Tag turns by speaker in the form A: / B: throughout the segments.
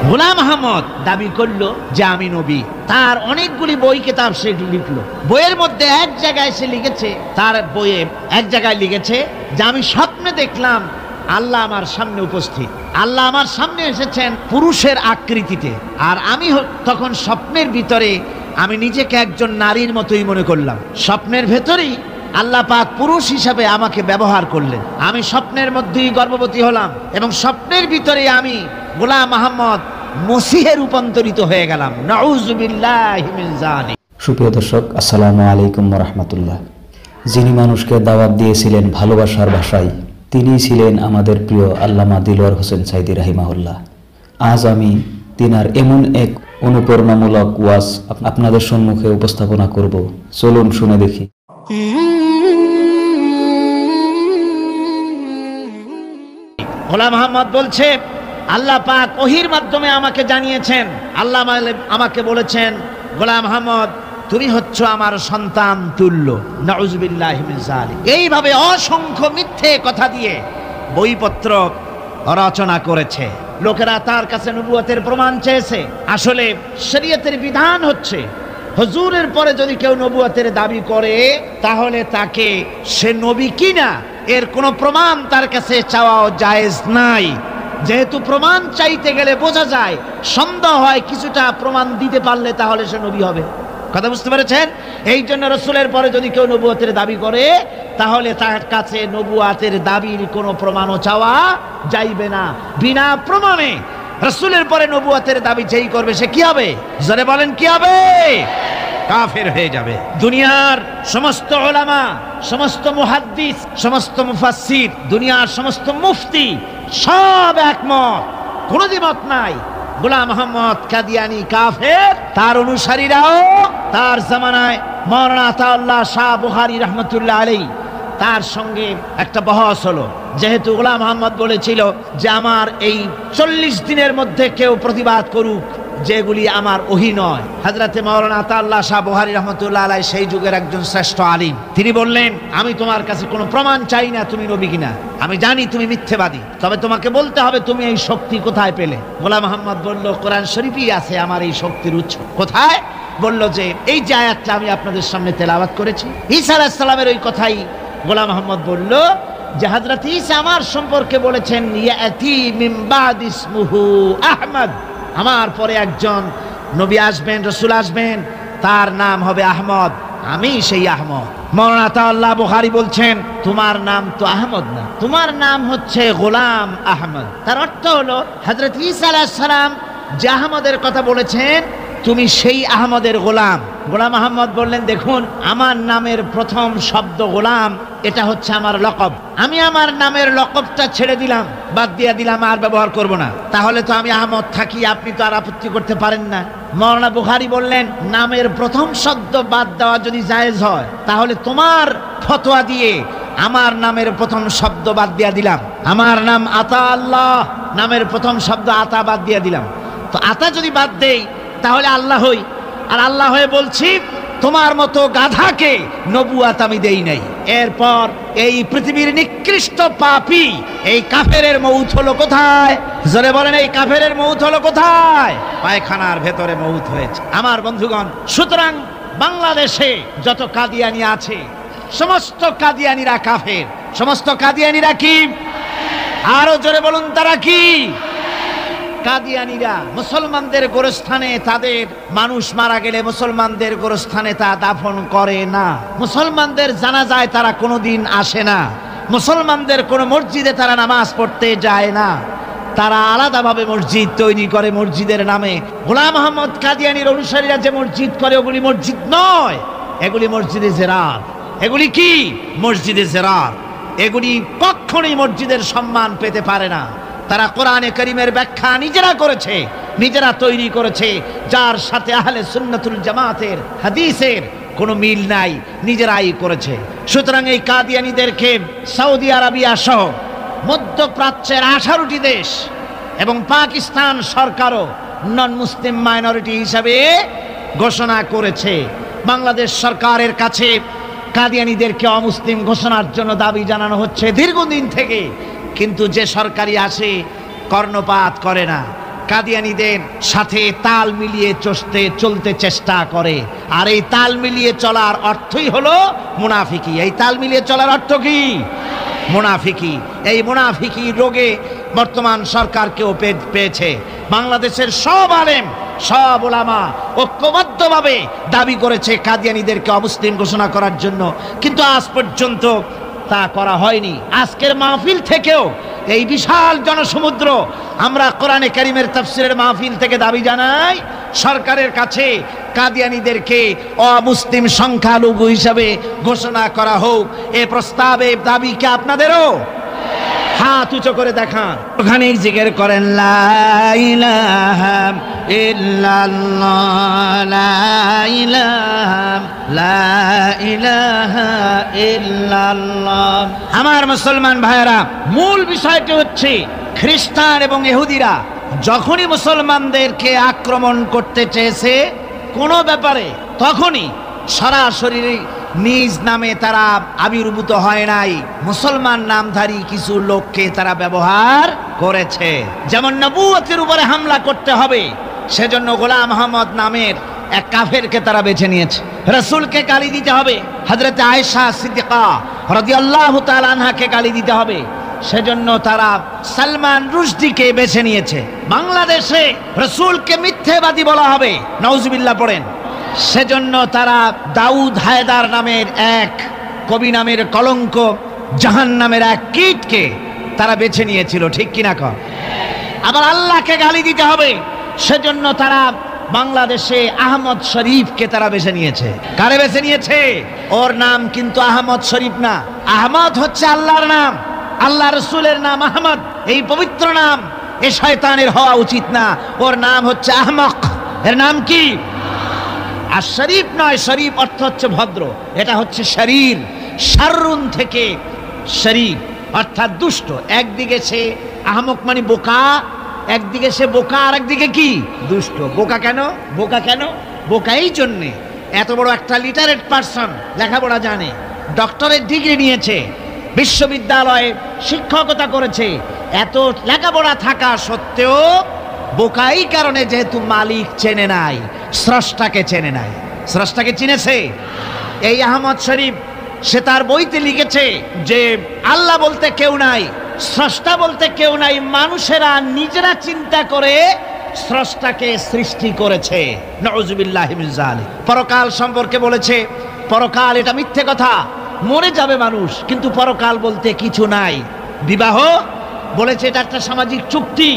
A: গোলাম আহমদ দাবি করলো যে আমি নবী। তার অনেকগুলি বই কিতাব সে লিখলো। বইয়ের মধ্যে এক জায়গায় সে লিখেছে, তার বইয়ে এক জায়গায় লিখেছে যে আমি স্বপ্নে দেখলাম আল্লাহ আমার সামনে উপস্থিত, আল্লাহ আমার সামনে এসেছেন পুরুষের আকৃতিতে, আর আমি তখন স্বপ্নের ভিতরে আমি নিজেকে একজন নারীর মতোই মনে করলাম। স্বপ্নের ভেতরেই আল্লাহ পাক পুরুষ হিসাবে আমাকে ব্যবহার করলেন। আমি স্বপ্নের মধ্যেই গর্ভবতী হলাম এবং স্বপ্নের ভিতরে আমি গোলাম আহমদ মসিহে রূপান্তরিত হয়ে গেলাম। নাউযুবিল্লাহি মিন যালিক।
B: সুপ্রিয় দর্শক, আসসালামু আলাইকুম ওয়া রাহমাতুল্লাহ। যিনি মানুষকে দাওয়াত দিয়েছিলেন ভালোবাসার ভাষায়, তিনিই ছিলেন আমাদের প্রিয় আল্লামা দিলওয়ার হোসেন সাইদী রাহিমাহুল্লাহ। আজ আমি তিনার এমন এক অনুপ্রেরণামূলক ওয়াজ আপনাদের সম্মুখে উপস্থাপনা করব। চলুন শুনে দেখি।
A: গোলাম আহমদ বলছে, আল্লাহ পাক ওহির মাধ্যমে আমাকে জানিয়েছেন, আল্লাহ আমাকে বলেছেন, গোলাম আহমদ তুমি হচ্ছ আমার সন্তান তুল্য। নাউযুবিল্লাহি মিন যালিক। এইভাবে অসংখ্য মিথ্যে কথা দিয়ে বইপত্র রচনা করেছে। লোকেরা তার কাছে নবুয়তের প্রমাণ চেয়েছে। আসলে শরীয়তের বিধান হচ্ছে হুজুরের পরে যদি কেউ নবুয়তের দাবি করে তাহলে তাকে সে নবী কিনা এর কোনো প্রমাণ তার কাছে চাওয়াও জায়েজ নাই। যেহেতু প্রমাণ চাইতে গেলে বোঝা যায়, সন্দেহ হয় কিছুটা প্রমাণ দিতে পারলে তাহলে সে নবী হবে। কথা বুঝতে পেরেছেন? এই জন্য রসুলের পরে যদি কেউ নবুয়তের দাবি করে তাহলে তার কাছে নবুয়তের দাবির কোনো প্রমাণও চাওয়া যাইবে না। বিনা প্রমাণে রসুলের পরে নবুয়তের দাবি যেই করবে সে কি হবে? জোরে বলেন, কি হবে? কাফের হয়ে যাবে। দুনিয়ার সমস্ত উলামা, সমস্ত মুহাদ্দিস, সমস্ত মুফাসসির, দুনিয়ার সমস্ত মুফতি সব একমত, কোনো দ্বিমত নাই গোলাম আহমদ কাদিয়ানী কাফের। তার অনুসারীরাও তার জামানায় মাওলানা আতাউল্লাহ শাহ বুখারী রাহমাতুল্লাহ আলাইহি তার সঙ্গে একটা বহস হলো। যেহেতু গোলাম আহমদ বলেছিল যে আমার এই 40 দিনের মধ্যে কেউ প্রতিবাদ করুক যেগুলি আমার ওহী নয়। হযরতে মাওলানা আতাউল্লাহ শাহ বুখারী রাহমাতুল্লাহ আলাইহি সেই যুগের একজন শ্রেষ্ঠ আলিম, তিনি বললেন আমি তোমার কাছে কোনো প্রমাণ চাই না তুমি নবী কিনা। আমি জানি তুমি মিথ্যেবাদী, তবে তোমাকে বলতে হবে তুমি এই শক্তি কোথায় পেলে। গোলাম আহমদ বলল কোরআন শরীফই আছে আমার এই শক্তির উৎস। কোথায়? বলল যে এই যে আয়াতটা আমি আপনাদের সামনে তেলাওয়াত করেছি, ঈসা আলাইহিস সালামের ওই কথাই গোলাম আহমদ বলল যে হযরত ঈসা আমার সম্পর্কে বলেছেন ইয়াতি মিন বাদ ইসমুহু আহমদ, আমার পরে একজন নবী আসবেন, রসুল আসবেন, তার নাম হবে আহমদ, আমি সেই আহমদ। মাওলানা আতাউল্লাহ বুখারী বলছেন তোমার নাম তো আহমদ না, তোমার নাম হচ্ছে গোলাম আহমদ। তার অর্থ হলো হযরত ঈসা আলাইহিস সালাম যে আহমদের কথা বলেছেন তুমি সেই আহমদের গোলাম। গোলাম আহমদ বললেন দেখুন আমার নামের প্রথম শব্দ গোলাম, এটা হচ্ছে আমার লকব। আমি আমার নামের লকবটা ছেড়ে দিলাম, বাদ দিয়ে দিলাম, আর ব্যবহার করব না। তাহলে তো আমি আহমদ থাকি, আপনি তো আর আপত্তি করতে পারেন না। মাওলানা বুখারী বললেন নামের প্রথম শব্দ বাদ দেওয়া যদি জায়েজ হয় তাহলে তোমার ফতোয়া দিয়ে আমার নামের প্রথম শব্দ বাদ দিয়ে দিলাম। আমার নাম আতা আল্লাহ, নামের প্রথম শব্দ আতা বাদ দিয়ে দিলাম। তো আতা যদি বাদ দেই তাহলে আল্লাহ হই, আর আল্লাহ হয়ে বলছি তোমার মতো গাধাকে নবুয়ত আমি দেই নাই। এরপর এই পৃথিবীর নিকৃষ্ট পাপী এই কাফেরের মউত হলো কোথায়? জোরে বলেন, এই কাফেরের মউত হলো কোথায়? পায়খানার ভেতরে মউত হয়েছে। আমার বন্ধুগণ, সুতরাং বাংলাদেশে যত কাদিয়ানি আছে সমস্ত কাদিয়ানিরা কাফের। সমস্ত কাদিয়ানিরা কি? আরো জোরে বলুন, তারা কি? কাদিয়ানীরা মুসলমানদের গোরস্থানে তাদের মানুষ মারা গেলে মুসলমানদের গোরস্থানে তা দাফন করে না। মুসলমানদের জানাজায় তারা কোনোদিন আসে না। মুসলমানদের কোনো মসজিদে তারা নামাজ পড়তে যায় না। তারা আলাদাভাবে মসজিদ তৈরি করে মসজিদের নামে। গোলাম আহমদ কাদিয়ানীর অনুসারীরা যে মসজিদ করে ওগুলি মসজিদ নয়, এগুলি মসজিদে জেরার। এগুলি কি? মসজিদে জেরার। এগুলি কখনোই মসজিদের সম্মান পেতে পারে না। তারা কোরআনে কারীমের ব্যাখ্যা নিজেরা করেছে, নিজেরা তৈরি করেছে, যার সাথে আহলে সুন্নাতুল জামাতের হাদিসের কোনো মিল নাই, নিজেরাই করেছে। সুতরাং এই কাদিয়ানীদেরকে সৌদি আরবিয়া সহ মধ্যপ্রাচ্যের 18টি দেশ এবং পাকিস্তান সরকারও নন মুসলিম মাইনরিটি হিসাবে ঘোষণা করেছে। বাংলাদেশ সরকারের কাছে কাদিয়ানীদেরকে অমুসলিম ঘোষণার জন্য দাবি জানানো হচ্ছে দীর্ঘদিন থেকে, কিন্তু যে সরকারি আসে কর্ণপাত করে না। কাদিয়ানীদের সাথে তাল মিলিয়ে চলতে চেষ্টা করে। আর এই তাল মিলিয়ে চলার অর্থই হলো মুনাফিকি। এই তাল মিলিয়ে চলার অর্থ কি? মুনাফিকি। এই মুনাফিকি রোগে বর্তমান সরকারকেও পেয়েছে। বাংলাদেশের সব আলেম, সব ওলামা ঐক্যবদ্ধভাবে দাবি করেছে কাদিয়ানীদেরকে অমুসলিম ঘোষণা করার জন্য, কিন্তু আজ পর্যন্ত তা করা হয়নি। আজকের মাহফিল থেকেও এই বিশাল জনসমুদ্র, আমরা কোরআনে কারীমের তাফসীরের মাহফিল থেকে দাবি জানাই সরকারের কাছে কাদিয়ানীদেরকে অমুসলিম সংখ্যালঘু হিসাবে ঘোষণা করা হোক। এ প্রস্তাবে দাবি কি আপনাদেরও? হাত উঁচু করে দেখান, ওখানে জিকির করেন লা ইলাহা ইল্লাল্লাহ, লা ইলাহা ইল্লাল্লাহ। আমার মুসলমান ভাইরা, মূল বিষয়টি হচ্ছে খ্রিস্টান এবং ইহুদিরা যখনই মুসলমানদেরকে আক্রমণ করতে চেয়েছে কোনো ব্যাপারে, তখনই সরাসরি নিজ নামে তারা আবির্ভূত হয় নাই, মুসলমান নামধারী কিছু লোককে তারা ব্যবহার করেছে। যেমন নবুয়তের উপরে হামলা করতে হবে, সেজন্য গোলাম মোহাম্মদ নামের এক কাফেরকে তারা বেছে নিয়েছে। রাসূলকে গালি দিতে হবে, হযরত আয়েশা সিদ্দিকা রাদিয়াল্লাহু তাআলা আনহাকে গালি দিতে হবে, সেজন্য তারা সালমান রুশদিকে বেছে নিয়েছে। বাংলাদেশে রাসূলকে মিথ্যেবাদী বলা হবে, নাউজুবিল্লাহ পড়েন, সেজন্য তারা দাউদ হায়দার নামের এক কবি নামের কলঙ্ক, জাহান নামের এক কীটকে তারা বেছে নিয়েছিল, ঠিক কিনা কর? আবার আল্লাহকে গালি দিতে হবে, সেজন্য তারা বাংলাদেশে আহমদ শরীফকে তারা বেছে নিয়েছে। কারে বেছে নিয়েছে? ওর নাম কিন্তু আহমদ শরীফ না, আহমদ হচ্ছে আল্লাহর নাম, আল্লাহ রসুলের নাম আহমদ। এই পবিত্র নাম এ শয়তানের হওয়া উচিত না, ওর নাম হচ্ছে আহমক। এর নাম কি? আর শরীফ নয়, শরীফ অর্থ হচ্ছে ভদ্র, এটা হচ্ছে শরীর, শাররুন থেকে শরীর অর্থাৎ দুষ্ট। একদিকে সে আহমক মানে বোকা, একদিকে সে বোকা, আর একদিকে কি? দুষ্ট। বোকা কেন? বোকা কেন? বোকা এই জন্যে, এত বড় একটা লিটারেট পারসন, লেখাপড়া জানে, ডক্টরেট ডিগ্রি নিয়েছে, বিশ্ববিদ্যালয়ে শিক্ষকতা করেছে, এত লেখাপড়া থাকা সত্ত্বেও বোকাই কারণে যেহেতু মালিক চেনে নাই, স্রষ্টাকে চেনে নাই। স্রষ্টাকে চিনেছে এই আহমদ শরীফ, সে তার বইতে লিখেছে যে আল্লাহ বলতে কেউ নাই, স্রষ্টা বলতে কেউ নাই, মানুষেরা নিজেরা চিন্তা করে স্রষ্টাকে সৃষ্টি করেছে। নাউযুবিল্লাহি মিন যালিক। পরকাল সম্পর্কে বলেছে পরকাল এটা মিথ্যে কথা, মরে যাবে মানুষ, কিন্তু পরকাল বলতে কিছু নাই। বিবাহ বলেছে এটা একটা সামাজিক চুক্তি,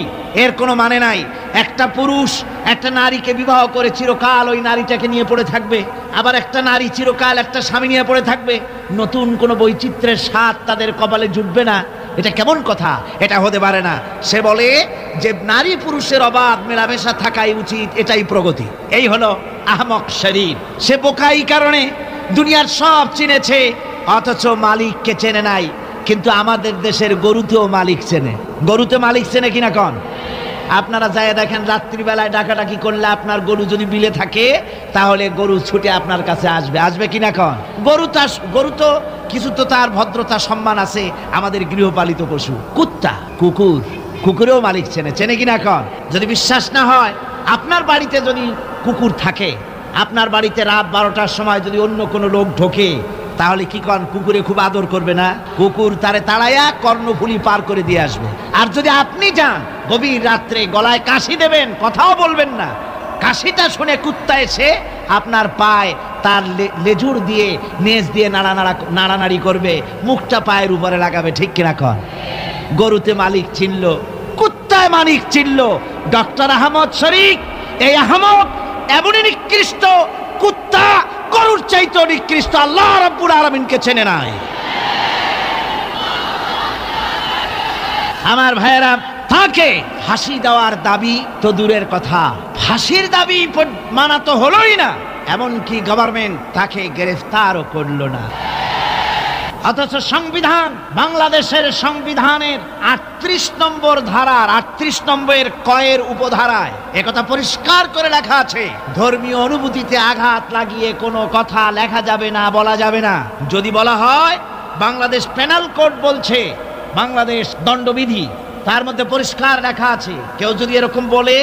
A: এর কোনো মানে নাই। একটা পুরুষ একটা নারীকে বিবাহ করে চিরকাল ওই নারীটাকে নিয়ে পড়ে থাকবে, আবার একটা নারী চিরকাল একটা স্বামী নিয়ে পড়ে থাকবে, নতুন কোনো বৈচিত্র্যের স্বাদ তাদের কপালে জুটবে না। এটা কেমন কথা? এটা হতে পারে না। সে বলে যে নারী পুরুষের অবাধ মেলামেশা থাকাই উচিত, এটাই প্রগতি। এই হলো আহমক শরীর। সে বোকাই কারণে দুনিয়ার সব চিনেছে, অথচ মালিককে চেনে নাই। কিন্তু আমাদের দেশের গরুতেও মালিক চেনে। গরুতে মালিক চেনে কিনা কন? আপনারা যায় দেখেন, রাত্রিবেলায় ডাকাডাকি করলে আপনার গরু যদি বিলে থাকে, তাহলে গরু ছুটে আপনার কাছে আসবে, আসবে কিনা কন? গরু তো কিছু তো তার ভদ্রতা সম্মান আছে। আমাদের গৃহপালিত পশু কুত্তা, কুকুরেও মালিক চেনে, চেনে কিনা কন? যদি বিশ্বাস না হয়, আপনার বাড়িতে যদি কুকুর থাকে, আপনার বাড়িতে রাত 12টার সময় যদি অন্য কোনো লোক ঢোকে, তাহলে কি কন? কুকুরে খুব আদর করবে না? কুকুর তারে তাড়াইয়া কর্ণফুলি পার করে দিয়ে আসবে। আর যদি আপনি যান গভীর রাত্রে, গলায় কাশি দেবেন, কথাও বলবেন না, কাশিটা শুনে কুত্তা এসে আপনার পায়ে তার লেজুর দিয়ে নেজ দিয়ে নাড়ানাড়ি করবে, মুখটা পায়ের উপরে লাগাবে, ঠিক কিনা কন? গরুতে মালিক চিনল, কুত্তায় মালিক চিনল ডক্টর আহমদ শরীফ। এই আহমদ এমনই নিকৃষ্ট, কুত্তা গরুর চাইতে নিকৃষ্ট, আল্লাহ রাব্বুল আলামিনকে চেনে নাই। আমার ভাইয়েরা, তাকে ফাঁসি দেওয়ার দাবি তো দূরের কথা, ফাঁসির দাবি মানা তো হলোই না, এমনকি গভর্নমেন্ট তাকে গ্রেফতারও করলো না। অথচ সংবিধান, বাংলাদেশের সংবিধানের 38 নম্বর ধারার 38 নম্বরের কয়ের উপধারায় একথা পরিষ্কার করে লেখা আছে, ধর্মীয় অনুভূতিতে আঘাত লাগিয়ে কোনো কথা লেখা যাবে না, বলা যাবে না। যদি বলা হয়, বাংলাদেশ পেনাল কোড বলছে, বাংলাদেশ দণ্ডবিধি তার মধ্যে পরিষ্কার লেখা আছে, কেউ যদি এরকম বলে,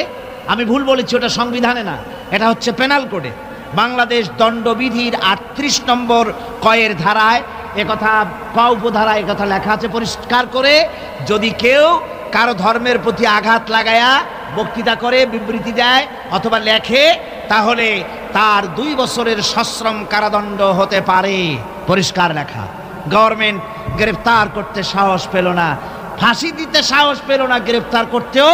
A: আমি ভুল বলেছি, ওটা সংবিধানে না, এটা হচ্ছে পেনাল কোডে, বাংলাদেশ দণ্ডবিধির 38 নম্বর কয়ের ধারায় একথা, ক উপধারায় একথা লেখা আছে পরিষ্কার করে, যদি কেউ কারো ধর্মের প্রতি আঘাত লাগায়া বক্তৃতা করে, বিবৃতি দেয় অথবা লেখে, তাহলে তার 2 বছরের সশ্রম কারাদণ্ড হতে পারে। পরিষ্কার লেখা। গভর্নমেন্ট গ্রেফতার করতে সাহস পেল না, ফাঁসি দিতে সাহস পেল না, গ্রেফতার করতেও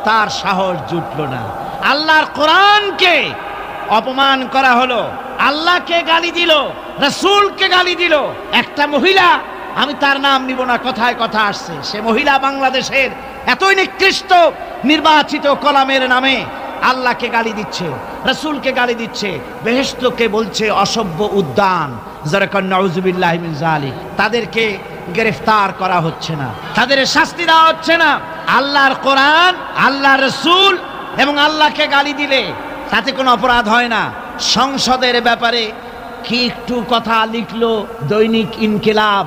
A: তার সাহস জুটল না। আল্লাহর কোরআনকে অপমান করা হলো, আল্লাহকে গালি দিল, রাসূলকে গালি দিল। একটা মহিলা, আমি তার নাম নিব না, কথায় কথা আসছে, সে মহিলা বাংলাদেশের এতই নিকৃষ্ট নির্বাচিত কলামের নামে আল্লাহকে গালি দিচ্ছে, রাসূলকে গালি দিচ্ছে, বেহেশতকে বলছে অসভ্য উদ্যান। যারা কন নাউযুবিল্লাহি মিন যালিক, তাদেরকে গ্রেফতার করা হচ্ছে না, তাদের শাস্তি দেওয়া হচ্ছে না। আল্লাহর কোরআন, আল্লাহর রাসূল এবং আল্লাহকে গালি দিলে তাতে কোনো অপরাধ হয় না। সংসদের ব্যাপারে কি একটু কথা লিখলো দৈনিক ইনকিলাব,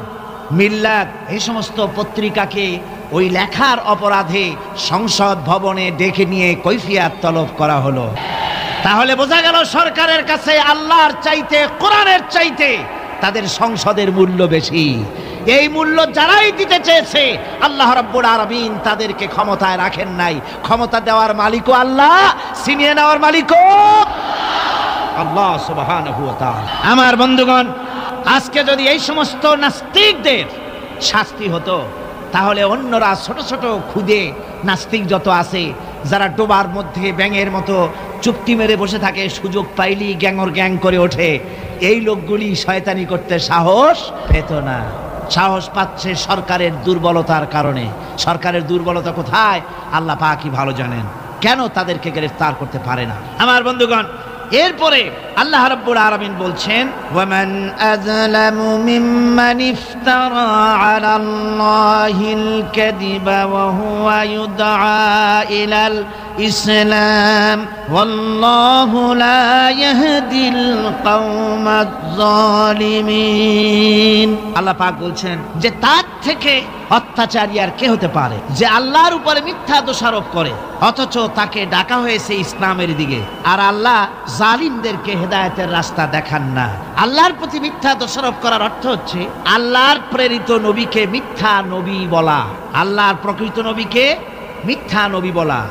A: মিল্লাত, এই সমস্ত পত্রিকাকে ওই লেখার অপরাধে সংসদ ভবনে ডেকে নিয়ে কৈফিয়াত তলব করা হলো। তাহলে বোঝা গেল সরকারের কাছে আল্লাহর চাইতে, কোরআনের চাইতে তাদের সংসদের মূল্য বেশি। এই মূল্য যারাই দিতে চেয়েছে, আল্লাহ রাব্বুল আলামিন তাদেরকে ক্ষমতায় রাখেন নাই। ক্ষমতা দেওয়ার মালিকও আল্লাহ, ছিনিয়ে নেওয়ার মালিকও আল্লাহ সুবহানাহু ওয়া তাআলা। আমার বন্ধুগণ, আজকে যদি এই সমস্ত নাস্তিকদের শাস্তি হতো, তাহলে অন্যরা ছোট ছোট খুদে নাস্তিক যত আছে, যারা ডোবার মধ্যে ব্যাঙের মতো চুপটি মেরে বসে থাকে, সুযোগ পাইলেই গ্যাংর গ্যাং করে ওঠে, এই লোকগুলি শয়তানি করতে সাহস পেত না। সাহস পাচ্ছে সরকারের দুর্বলতার কারণে। সরকারের দুর্বলতা কোথায় আল্লাহ পাকই ভালো জানেন, কেন তাদেরকে গ্রেফতার করতে পারে না। আমার বন্ধুগণ, এরপরে আল্লাহ রাব্বুল আলামিন বলছেন, ওয়ামান আযলামু মিম্মান ইফতারা আলাল্লাহিল কাযিবা ওয়া হুয়া ইউদআ ইলাল ইসলাম ওয়াল্লাহু লা ইয়াহদিল কওমাজ জালিমিন। আল্লাহ পাক বলছেন যে তার থেকে অত্যাচারী আর কে হতে পারে, যে আল্লাহর উপরে মিথ্যা দোষারোপ করে অথচ তাকে ডাকা হয়েছে ইসলামের দিকে, আর আল্লাহ জালিমদেরকে হেদায়েতের রাস্তা দেখান না। আল্লাহর প্রতি মিথ্যা দোষারোপ করার অর্থ হচ্ছে আল্লাহর প্রেরিত নবীকে মিথ্যা নবী বলা, আল্লাহর প্রকৃত নবীকে মিথ্যা নবী বলা,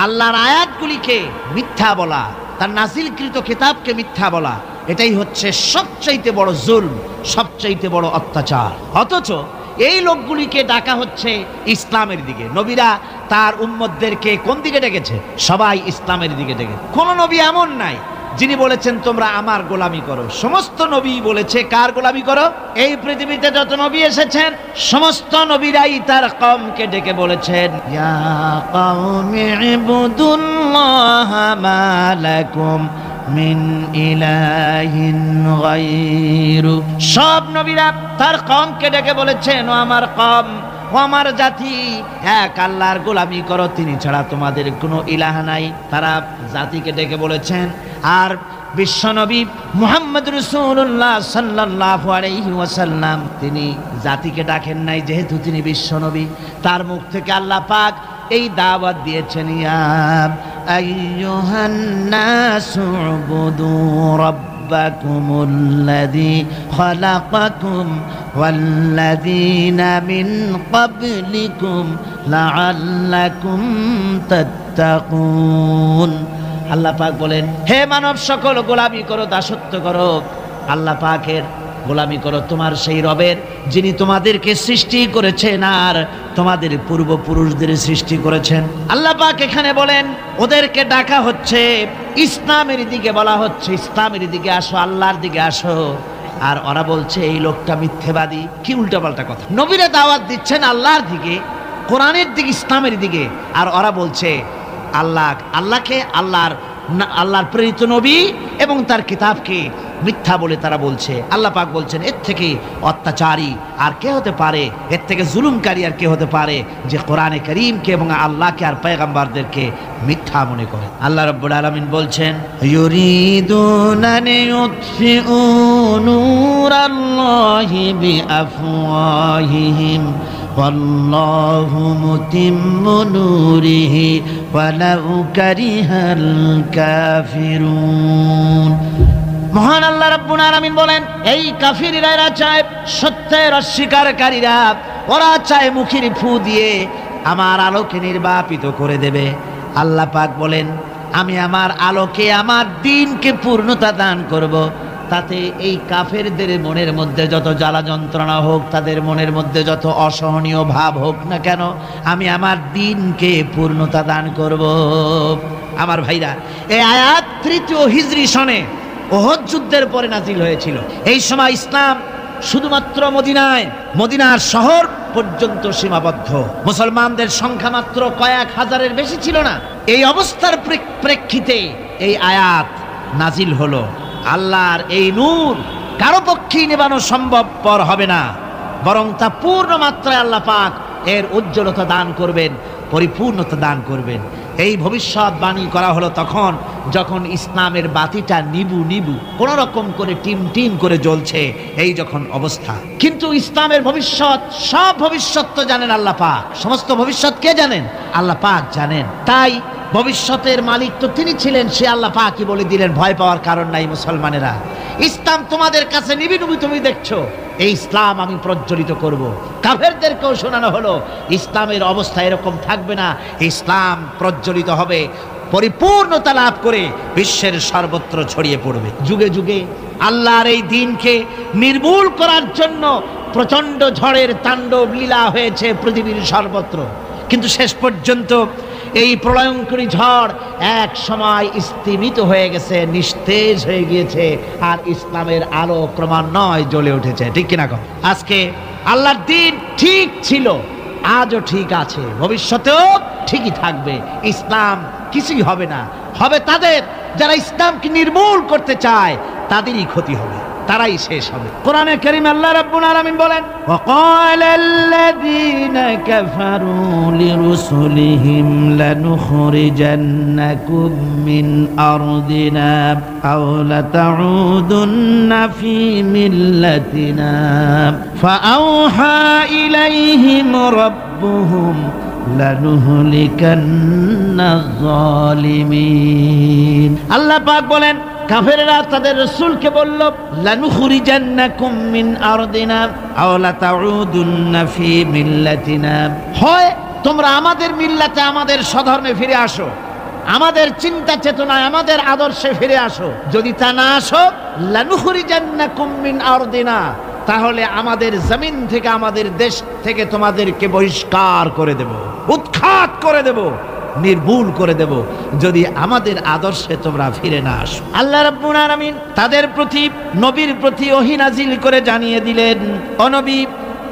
A: আল্লাহর আয়াতগুলিকে মিথ্যা বলা, তার নাজিলকৃত কিতাবকে মিথ্যা বলা। এটাই হচ্ছে সবচাইতে বড় জুলম, সবচাইতে বড় অত্যাচার। অথচ এই লোকগুলিকে ডাকা হচ্ছে ইসলামের দিকে। নবীরা তার উম্মতদেরকে কোন দিকে ডেকেছে? সবাই ইসলামের দিকে ডেকেছে। কোন নবী এমন নাই যিনি বলেছেন তোমরা আমার গোলামি করো। সমস্ত নবী বলেছে কার গোলামি করো? এই পৃথিবীতে যত নবী এসেছেন সমস্ত নবীরাই তার কওমকে ডেকে বলেছেন, ইয়া কওমি ইবুদুল্লাহা মা লাকুম মিন ইলাহিন গায়রু। সব নবীরা তার কওমকে ডেকে বলেছেন, ও আমার কওম, ও আমার জাতি, এক আল্লাহর গোলামি করো, তিনি ছাড়া তোমাদের কোনো ইলাহ নাই। তারা জাতিকে ডেকে বলেছেন। আর বিশ্বনবী মুহাম্মদ রাসূলুল্লাহ সাল্লাল্লাহু আলাইহি ওয়াসাল্লাম তিনি জাতিকে ডাকেন নাই, যেহেতু তিনি বিশ্বনবী। তার মুখ থেকে আল্লাহ পাক এই দাওয়াত দিয়েছেন, ইয়া আইয়ুহান নাসু উবুদু রাব্বাকুমুল্লাযী খালাকাকুম ওয়াল্লাযীনা মিন ক্বাবলিকুম লাআল্লাকুম তাত্তাকুন। আল্লাহ পাক বলেন, হে মানব সকল, গোলামি করো, দাসত্ব করো, আল্লাহ পাকের গোলামি করো, তোমার সেই রবের যিনি তোমাদেরকে সৃষ্টি করেছেন আর তোমাদের পূর্বপুরুষদের সৃষ্টি করেছেন। আল্লাহ পাক এখানে বলেন ওদেরকে ডাকা হচ্ছে ইসলামের দিকে, বলা হচ্ছে ইসলামের দিকে আসো, আল্লাহর দিকে আসো। আর ওরা বলছে এই লোকটা মিথ্যেবাদী। কি উল্টাপাল্টা কথা! নবীরা দাওয়াত দিচ্ছেন আল্লাহর দিকে, কোরআনের দিকে, ইসলামের দিকে, আর ওরা বলছে আল্লাহকে, আল্লাহর প্রেরিত নবী এবং তার কিতাবকে মিথ্যা বলে তারা বলছে। আল্লাহ পাক বলছেন এর থেকে অত্যাচারী আর কে হতে পারে, এর থেকে জুলুমকারী আর কে হতে পারে, যে কোরআনে কারীমকে এবং আল্লাহকে আর পয়গম্বরদেরকে মিথ্যা মনে করে। আল্লাহ রাব্বুল আলামিন বলছেন, ইউরিদুনা লিউতফিউ নূরাল্লাহি বিআফওয়াহিহিম ওয়াল্লাহু মুতিম্মু নূরিহি ওয়ালাউ কারিহাল কাফিরুন। মহান আল্লাহ রাব্বুল আলামিন বলেন, এই কাফিররা এরা চায়, সত্যের অস্বীকারীরা ওরা চায় মুখের ফু দিয়ে আমার আলোকে নির্বাপিত করে দেবে। আল্লাহ পাক বলেন, আমি আমার আলোকে, আমার দ্বীনকে পূর্ণতা দান করব। তাতে এই কাফেরদের মনের মধ্যে যত জ্বালা যন্ত্রণা হোক, তাদের মনের মধ্যে যত অসহনীয় ভাব হোক না কেন, আমি আমার দ্বীনকে পূর্ণতা দান করব। আমার ভাইরা, এই আয়াত 3য় হিজরি সনে ওহদ যুদ্ধের পরে নাজিল হয়েছিল। এই সময় ইসলাম শুধুমাত্র মদিনার শহর পর্যন্ত সীমাবদ্ধ। মুসলমানদের সংখ্যা মাত্র কয়েক হাজারের বেশি ছিল না। এই অবস্থার প্রেক্ষিতে এই আয়াত নাজিল হলো। আল্লাহর এই নূর কারো পক্ষেই নেবানো সম্ভবপর হবে না, বরং তা পূর্ণ মাত্রায় আল্লাহ পাক এর উজ্জ্বলতা দান করবেন, পরিপূর্ণতা দান করবেন। এই ভবিষ্যৎবাণী করা হলো তখন যখন ইসলামের বাতিটা নিবু কোন রকম করে টিম করে জ্বলছে, এই যখন অবস্থা। কিন্তু ইসলামের ভবিষ্যৎ, সব ভবিষ্যৎ তো জানেন আল্লাহ পাক। সমস্ত ভবিষ্যৎ কে জানেন? আল্লাহ পাক জানেন। তাই ভবিষ্যতের মালিক তো তিনি ছিলেন, সে আল্লাহ পাকই বলে দিলেন, ভয় পাওয়ার কারণ নাই মুসলমানেরা। ইসলাম তোমাদের কাছে নিবি, তুমি দেখছো, এই ইসলাম আমি প্রজ্বলিত করব। কাফেরদেরকেও শোনানো হলো ইসলামের অবস্থা এরকম থাকবে না, ইসলাম প্রজ্বলিত হবে, পরিপূর্ণতা লাভ করে বিশ্বের সর্বত্র ছড়িয়ে পড়বে। যুগে যুগে আল্লাহর এই দ্বীনকে নির্মূল করার জন্য প্রচন্ড ঝড়ের তাণ্ডব লীলা হয়েছে পৃথিবীর সর্বত্র। কিন্তু শেষ পর্যন্ত এই প্রলয়ঙ্করী ঝড় এক সময় স্তিমিত হয়ে গেছে, নিস্তেজ হয়ে গিয়েছে, আর ইসলামের আলো ক্রমান্বয়ে জ্বলে উঠেছে। ঠিক কিনা? আজকে আল্লাহর দ্বীন ঠিক ছিল, আজও ঠিক আছে, ভবিষ্যতেও ঠিকই থাকবে। ইসলাম কিছুই হবে না, হবে তাদের যারা ইসলামকে নির্মূল করতে চায়, তাদেরই ক্ষতি হবে, তারাই শেষ হবে। কোরআনে কারীম আল্লাহ রাব্বুল আলামিন বলেন, ওয়াকাল আল্লাযীনা কাফারু লিরুসুলিহিম লানুখরিজান্নাকুম মিন আরদিনা আও লাতাউদুন্না ফী মিল্লাতিনা ফাআওহা ইলাইহিম রাব্বুহুম লানুহলিকান্নায যালিমিন। আল্লাহ পাক বলেন, কাফেররা তাদের রাসূলকে বলল, লানুখরিজান্নাকুম মিন আরদিনা আও লাতাউদুন্না ফী মিল্লাতিনা, হয় তোমরা আমাদের মিল্লাতে, আমাদের স্বধর্মে ফিরে আসো, আমাদের চিন্তা চেতনায়, আমাদের আদর্শে ফিরে আসো। যদি তা না আসো, লানুখরিজান্নাকুম মিন আরদিনা, তাহলে আমাদের জমিন থেকে, আমাদের দেশ থেকে তোমাদেরকে বহিষ্কার করে দেব, উৎখাত করে দেব, নির্মূল করে দেব, যদি আমাদের আদর্শে তোমরা ফিরে না আসো। আল্লাহ রাব্বুল আলামিন তাদের প্রতি, নবীর প্রতি ওহী নাজিল করে জানিয়ে দিলেন, ও নবী,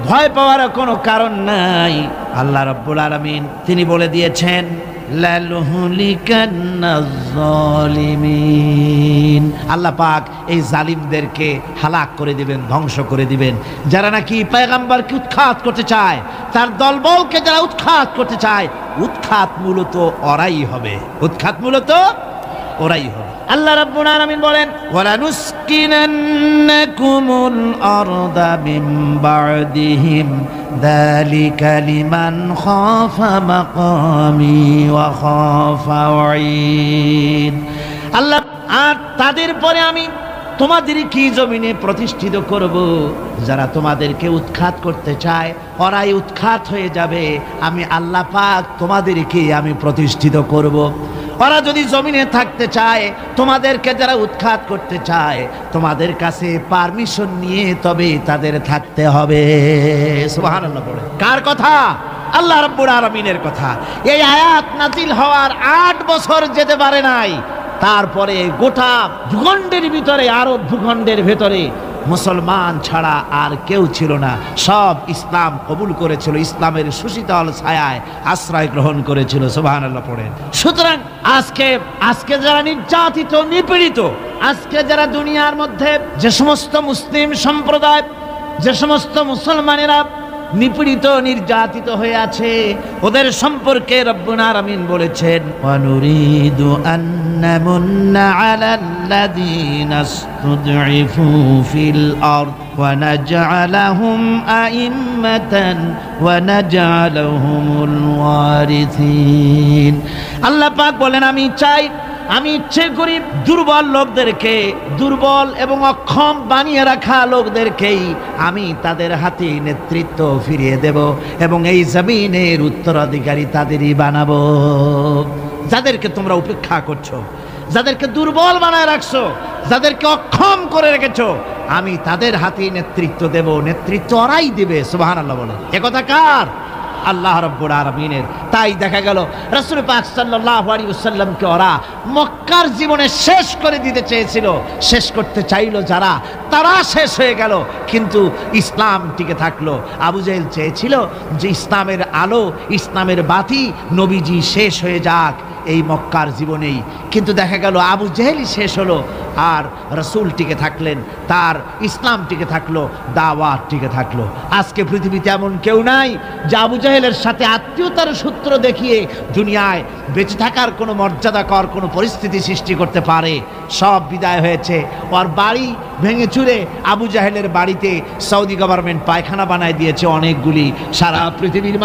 A: ভয় পাওয়ার কোনো কারণ নাই। আল্লাহ রাব্বুল আলামিন তিনি বলে দিয়েছেন, লানুহলিকান্নায যালিমিন, আল্লাহ পাক এই জালিমদেরকে হালাক করে দিবেন, ধ্বংস করে দিবেন। যারা নাকি পয়গম্বরকে উৎখাত করতে চায়, তার দলবলকে যারা উৎখাত করতে চায়, উৎখাত মূলত ওরাই হবে, উৎখাত মূলত ওরাই হবে। আল্লাহ রাব্বুল আলামিন বলেন, ওয়ালানুসকিনান্নাকুমুল আরদা মিন বা'দিহিম যালিকা লিমান খাফা মাকামি ওয়া খাফা ওয়াঈদ। আল্লাহ, আর তাদের পরে আমি তোমাদের কি জমিনে প্রতিষ্ঠিত করব, যারা তোমাদেরকে উৎখাত করতে চায় ওরাই উৎখাত হয়ে যাবে। আমি আল্লাহ পাক তোমাদেরকে আমি প্রতিষ্ঠিত করব। ওরা যদি জমিনে থাকতে চায়, তোমাদেরকে যারা উৎখাত করতে চায়, তোমাদের কাছে পারমিশন নিয়ে তবে তাদের থাকতে হবে। সুবহানাল্লাহ পড়ে। কার কথা? আল্লাহ রাব্বুল আলামিনের কথা। এই আয়াত নাজিল হওয়ার 8 বছর যেতে পারে নাই, তারপরে গোটা ভূখণ্ডের ভিতরে, আরব ভূখণ্ডের ভেতরে মুসলমান ছাড়া আর কেউ ছিল না। সব ইসলাম কবুল করেছিল, ইসলামের সুশীতল ছায়ায় আশ্রয় গ্রহণ করেছিল। সুবহানাল্লাহ পড়েন। সুতরাং আজকে যারা নির্যাতিত, নিপীড়িত, আজকে যারা দুনিয়ার মধ্যে যে সমস্ত মুসলিম সম্প্রদায়, যে সমস্ত মুসলমানেরা নিপীড়িত, নির্যাতিত হয়ে আছে, ওদের সম্পর্কে রব্বুল আলামিন বলেছেন, ওয়ানুরিদু আন্নামুন্না আলাল্লাযীনা ইসতুদঈফু ফিল আরদ ونجعلهم أئمة ونجعلهم الوارثين আল্লাহ পাক বলেন আমি ইচ্ছে করি দুর্বল লোকদেরকে, দুর্বল এবং অক্ষম বানিয়ে রাখা লোকদেরকেই আমি তাদের হাতে নেতৃত্ব ফিরিয়ে দেব এবং এই জমিনের উত্তরাধিকারী তাদেরই বানাবো। যাদেরকে তোমরা উপেক্ষা করছো, যাদেরকে দুর্বল বানায় রাখছো, যাদেরকে অক্ষম করে রেখেছো, আমি তাদের হাতে নেতৃত্ব দেব, নেতৃত্ব ওরাই দিবে। সুবহানাল্লাহ বলে। একথা কার? আল্লাহ রাব্বুল আলামিনের। তাই দেখা গেল রাসূল পাক সাল্লাল্লাহু আলাইহি ওয়াসাল্লামকে ওরা মক্কার জীবনে শেষ করে দিতে চেয়েছিল, শেষ করতে চাইলো যারা, তারা শেষ হয়ে গেল, কিন্তু ইসলাম টিকে থাকলো। আবু জেহেল চেয়েছিল যে ইসলামের আলো, ইসলামের বাতি, নবীজি শেষ হয়ে যাক এই মক্কার জীবনেই, কিন্তু দেখা গেল আবু জেহেলই শেষ হলো আর রাসূল টিকে থাকলেন, তার ইসলাম টিকে থাকলো, দাওয়াত টিকে থাকলো। আজকে পৃথিবীতে এমন কেউ নাই যে আবু জেহেলের সাথে আত্মীয়তার সূত্র দেখিয়ে দুনিয়ায় বেঁচে থাকার কোনো মর্যাদাকর কোনো পরিস্থিতি সৃষ্টি করতে পারে। সব বিদায় হয়েছে। ওর বাড়ি ভেঙে চুরে আবু জাহেলের বাড়িতে সৌদি গভর্নমেন্ট পায়খানা বানায় দিয়েছে অনেকগুলি। সারা পৃথিবীর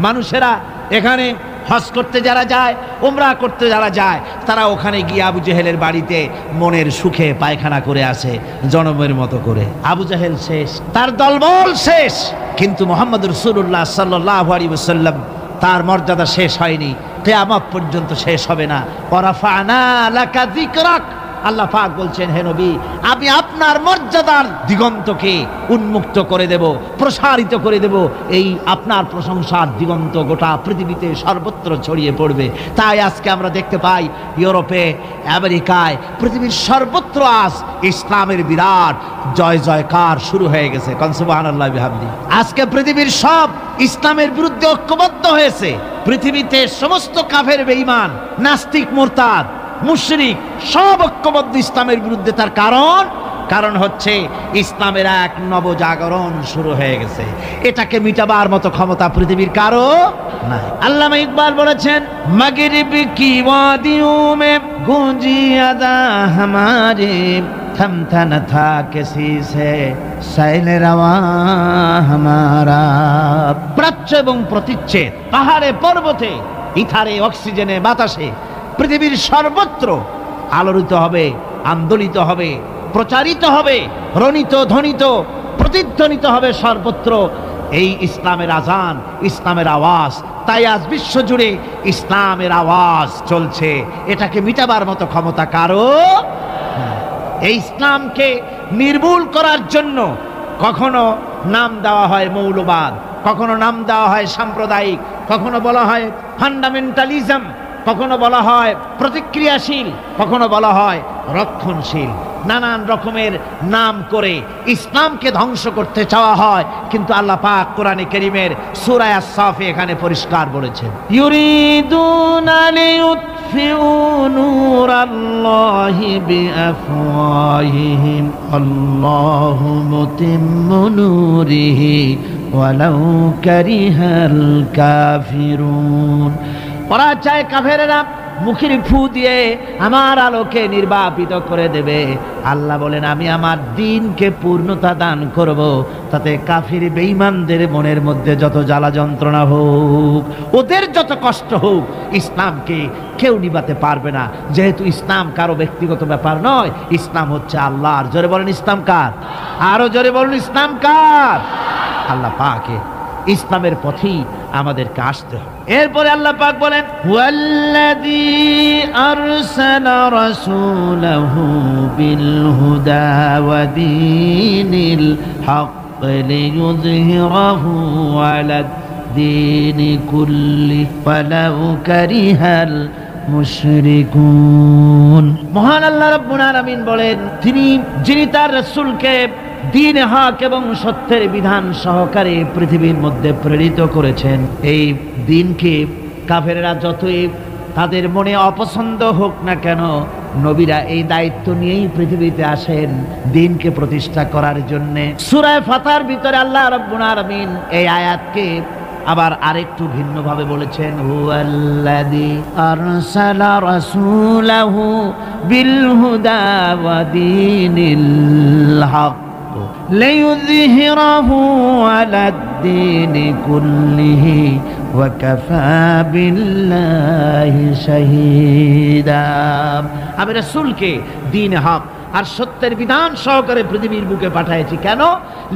A: মানুষেরা এখানে হজ করতে যারা যায়, উমরা করতে যারা যায়, তারা ওখানে গিয়ে আবু জেহেলের বাড়িতে মনের সুখে পায়খানা করে আসে জনমের মতো করে। আবু জেহেল শেষ, তার দলবল শেষ, কিন্তু মুহাম্মদ রাসূলুল্লাহ সাল্লাল্লাহু আলাইহি ওয়াসাল্লাম তার মর্যাদা শেষ হয়নি, কিয়ামত পর্যন্ত শেষ হবে না। ওয়ারাফা'না লাকা যিকরাক, আল্লাহ পাক বলছেন, হে নবী, আমি আপনার মর্যাদার দিগন্তকে উন্মুক্ত করে দেব, প্রসারিত করে দেব। এই আপনার প্রশংসার দিগন্ত গোটা পৃথিবীতে সর্বত্র ছড়িয়ে পড়বে। তাই আজকে আমরা দেখতে পাই ইউরোপে, আমেরিকায়, পৃথিবীর সর্বত্র আজ ইসলামের বিরাট জয় জয়কার শুরু হয়ে গেছে। সুবহানাল্লাহ বিহামদি। আজকে পৃথিবীর সব ইসলামের বিরুদ্ধে ঐক্যবদ্ধ হয়েছে। পৃথিবীতে সমস্ত কাফের বেঈমান, নাস্তিক, মুরতাদ, মুশরিক সব ঐক্যবদ্ধ ইসলামের বিরুদ্ধে। তার কারণ হচ্ছে ইসলামের এক নবজাগরণ শুরু হয়ে গেছে। এটাকে মিটাবার মতো ক্ষমতা পৃথিবীর কারো নাই। আল্লামা ইকবাল বলেছেন, মাগরিব কি ওয়াদিও মে গুঁজি আদা হামারে থমথা না থা কিসি সে সাইলে রওয়া হামারা। প্রাচ্য এবং প্রতীচ্যেদ, পাহাড়ে পর্বতে, ইথারে অক্সিজেনে বাতাসে, পৃথিবীর সর্বত্র আলোড়িত হবে, আন্দোলিত হবে, প্রচারিত হবে, রণিত ধ্বনিত প্রতিধ্বনিত হবে সর্বত্র এই ইসলামের আজান, ইসলামের আওয়াজ। তাই আজ বিশ্ব জুড়ে ইসলামের আওয়াজ চলছে। এটাকে মিটাবার মতো ক্ষমতা কারো। এই ইসলামকে নির্মূল করার জন্য কখনো নাম দেওয়া হয় মৌলবাদ, কখনো নাম দেওয়া হয় সাম্প্রদায়িক, কখনো বলা হয় ফান্ডামেন্টালিজম, কখনো বলা হয় প্রতিক্রিয়াশীল, কখনো বলা হয় রক্ষণশীল। নানান রকমের নাম করে ইসলামকে ধ্বংস করতে চাওয়া হয়। কিন্তু আল্লাহ পাক কোরআনে কারীমের সূরা আস-সাফে এখানে পরিষ্কার বলেছেন, ইউরিদুনা লিইউতফিউ নূরাল্লাহি বিআফওয়াহিহিম আল্লাহু মুতিম্মু নূরিহি ওয়ালাউ কারিহাল কাফিরুন। ওরা চায় কাফেরেরা মুখের ফু দিয়ে আমার আলোকে নির্বাপিত করে দেবে। আল্লাহ বলেন, আমি আমার দ্বীনকে পূর্ণতা দান করব। তাতে কাফির বেঈমানদের মনের মধ্যে যত জ্বালা যন্ত্রণা হোক, ওদের যত কষ্ট হোক, ইসলামকে কেউ নিবাতে পারবে না। যেহেতু ইসলাম কারো ব্যক্তিগত ব্যাপার নয়, ইসলাম হচ্ছে আল্লাহর। জোরে বলেন ইসলাম কার? আরো জোরে বলুন ইসলাম কার? আল্লাহ পাকের। ইসলামের পথেই আমাদেরকে আসতে হবে। এরপরে আল্লাহ পাক বলেন, ওয়াল্লাযী আরসালা রাসূলাহু বিল হুদা ওয়া দীনিল হক লিইয়ুযহিরাহু আলা দীনি কুল্লি ওয়ালাউ কারিহাল মুশরিকুন। মহান আল্লাহ রাব্বুল আলামিন বলেন, যিনি তার রাসূলকে দ্বীন হক এবং সত্যের বিধান সহকারে পৃথিবীর মধ্যে প্রেরিত করেছেন। এই দ্বীনকে কাফেররা যতই তাদের মনে অপছন্দ হোক না কেন, নবীরা এই দায়িত্ব নিয়েই পৃথিবীতে আসেন দ্বীনকে প্রতিষ্ঠা করার জন্য। সূরা ফাতার ভিতরে আল্লাহ রাব্বুল আলামিন এই আয়াতকে আবার আরেকটু ভিন্নভাবে বলেছেন, হুয়াল্লাযী আরসালা রাসূলাহু বিল হুদা ওয়া দীনিল হক লিইয়ুযহিরাহু আলাদ-দীনি কুল্লিহি ওয়া কাফা বিল্লাহি শাহীদা। আমি রাসূলকে দ্বীন হক আর সত্যের বিধান সহকারে পৃথিবীর বুকে পাঠাইছি। কেন?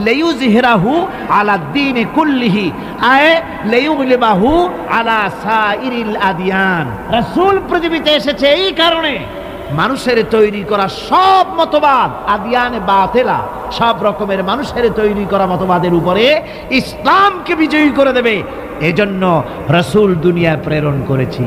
A: লিইয়ুযহিরাহু আলাদ-দীনি কুল্লিহি আয় লিইয়ুগলিবাহু আলা সাইরিল আদিয়ান। রাসূল পৃথিবীতে এসেছে এই কারণে মানুষের তৈরি করা সব মতবাদ, আদিয়ানে বাতিলা, সব রকমের মানুষের তৈরি করা মতবাদের উপরে ইসলামকে বিজয়ী করে দেবে। এজন্য রাসূল দুনিয়া প্রেরণ করেছি।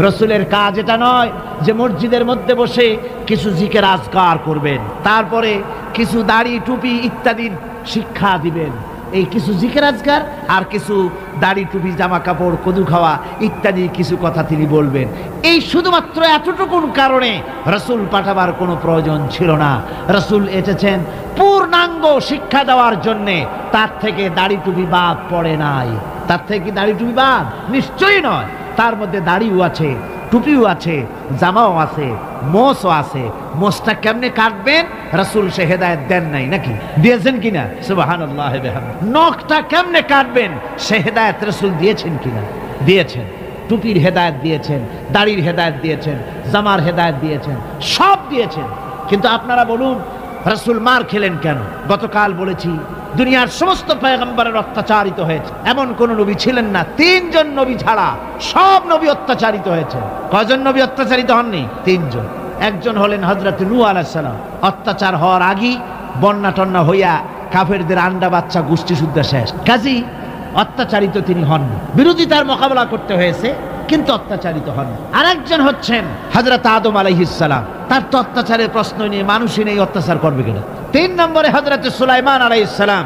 A: রাসূলের কাজ এটা নয় যে মসজিদের মধ্যে বসে কিছু জিকির আজকার করবেন, তারপরে কিছু দাড়ি টুপি ইত্যাদির শিক্ষা দিবেন। এই কিছু জিকির আজকার আর কিছু দাড়ি টুপি জামা কাপড় কদু খাওয়া ইত্যাদি কিছু কথা তিনি বলবেন। এই শুধুমাত্র এতটুকুন কারণে রাসূল পাঠাবার কোনো প্রয়োজন ছিল না। রাসূল এসেছেন পূর্ণাঙ্গ শিক্ষা দেওয়ার জন্যে। তার থেকে দাড়ি টুপি বাদ পড়ে নাই। তার থেকে দাড়ি টুপি বাদ নিশ্চয়ই নয়। তার মধ্যে দাড়িও আছে, টুপিও আছে, জামাও আছে, মোষও আছে। মোষটা কেমনে কাটবেন রাসূল সে হেদায়েত দেন নাই নাকি? দিয়েছেন কিনা? সুবহানাল্লাহ বিহামদিহি। নখটা কেমনে কাটবেন সে হেদায়েত রাসূল দিয়েছেন কিনা? দিয়েছেন। টুপির হেদায়েত দিয়েছেন, দাড়ির হেদায়েত দিয়েছেন, জামার হেদায়েত দিয়েছেন, সব দিয়েছেন। কিন্তু আপনারা বলুন রাসূল মার খেলেন কেন? গতকাল বলেছি দুনিয়ার সমস্ত পয়গম্বরের অত্যাচারিত হয়েছে, এমন কোন নবী ছিলেন না। 3 জন নবী ছাড়া সব নবী অত্যাচারিত হয়েছে। কয়জন নবী অত্যাচারিত হননি? 3 জন। একজন হলেন হযরত নূহ আলাইহিস সালাম। অত্যাচার হওয়ার আগেই বন্যা টন্যা হইয়া কাফেরদের আন্ডা বাচ্চা গোষ্ঠী শুদ্ধ শেষ। কাজী অত্যাচারিত তিনি হননি। বিরোধিতার মোকাবেলা করতে হয়েছে কিন্তু অত্যাচারিত হন। আর একজন হচ্ছেন হযরত আদম আলাইহিস সালাম। তার তো অত্যাচারের প্রশ্ন নেই, মানুষই নেই, অত্যাচার করবে কিনা? 3 নম্বরে হযরত সুলাইমান আলাইহিস সালাম,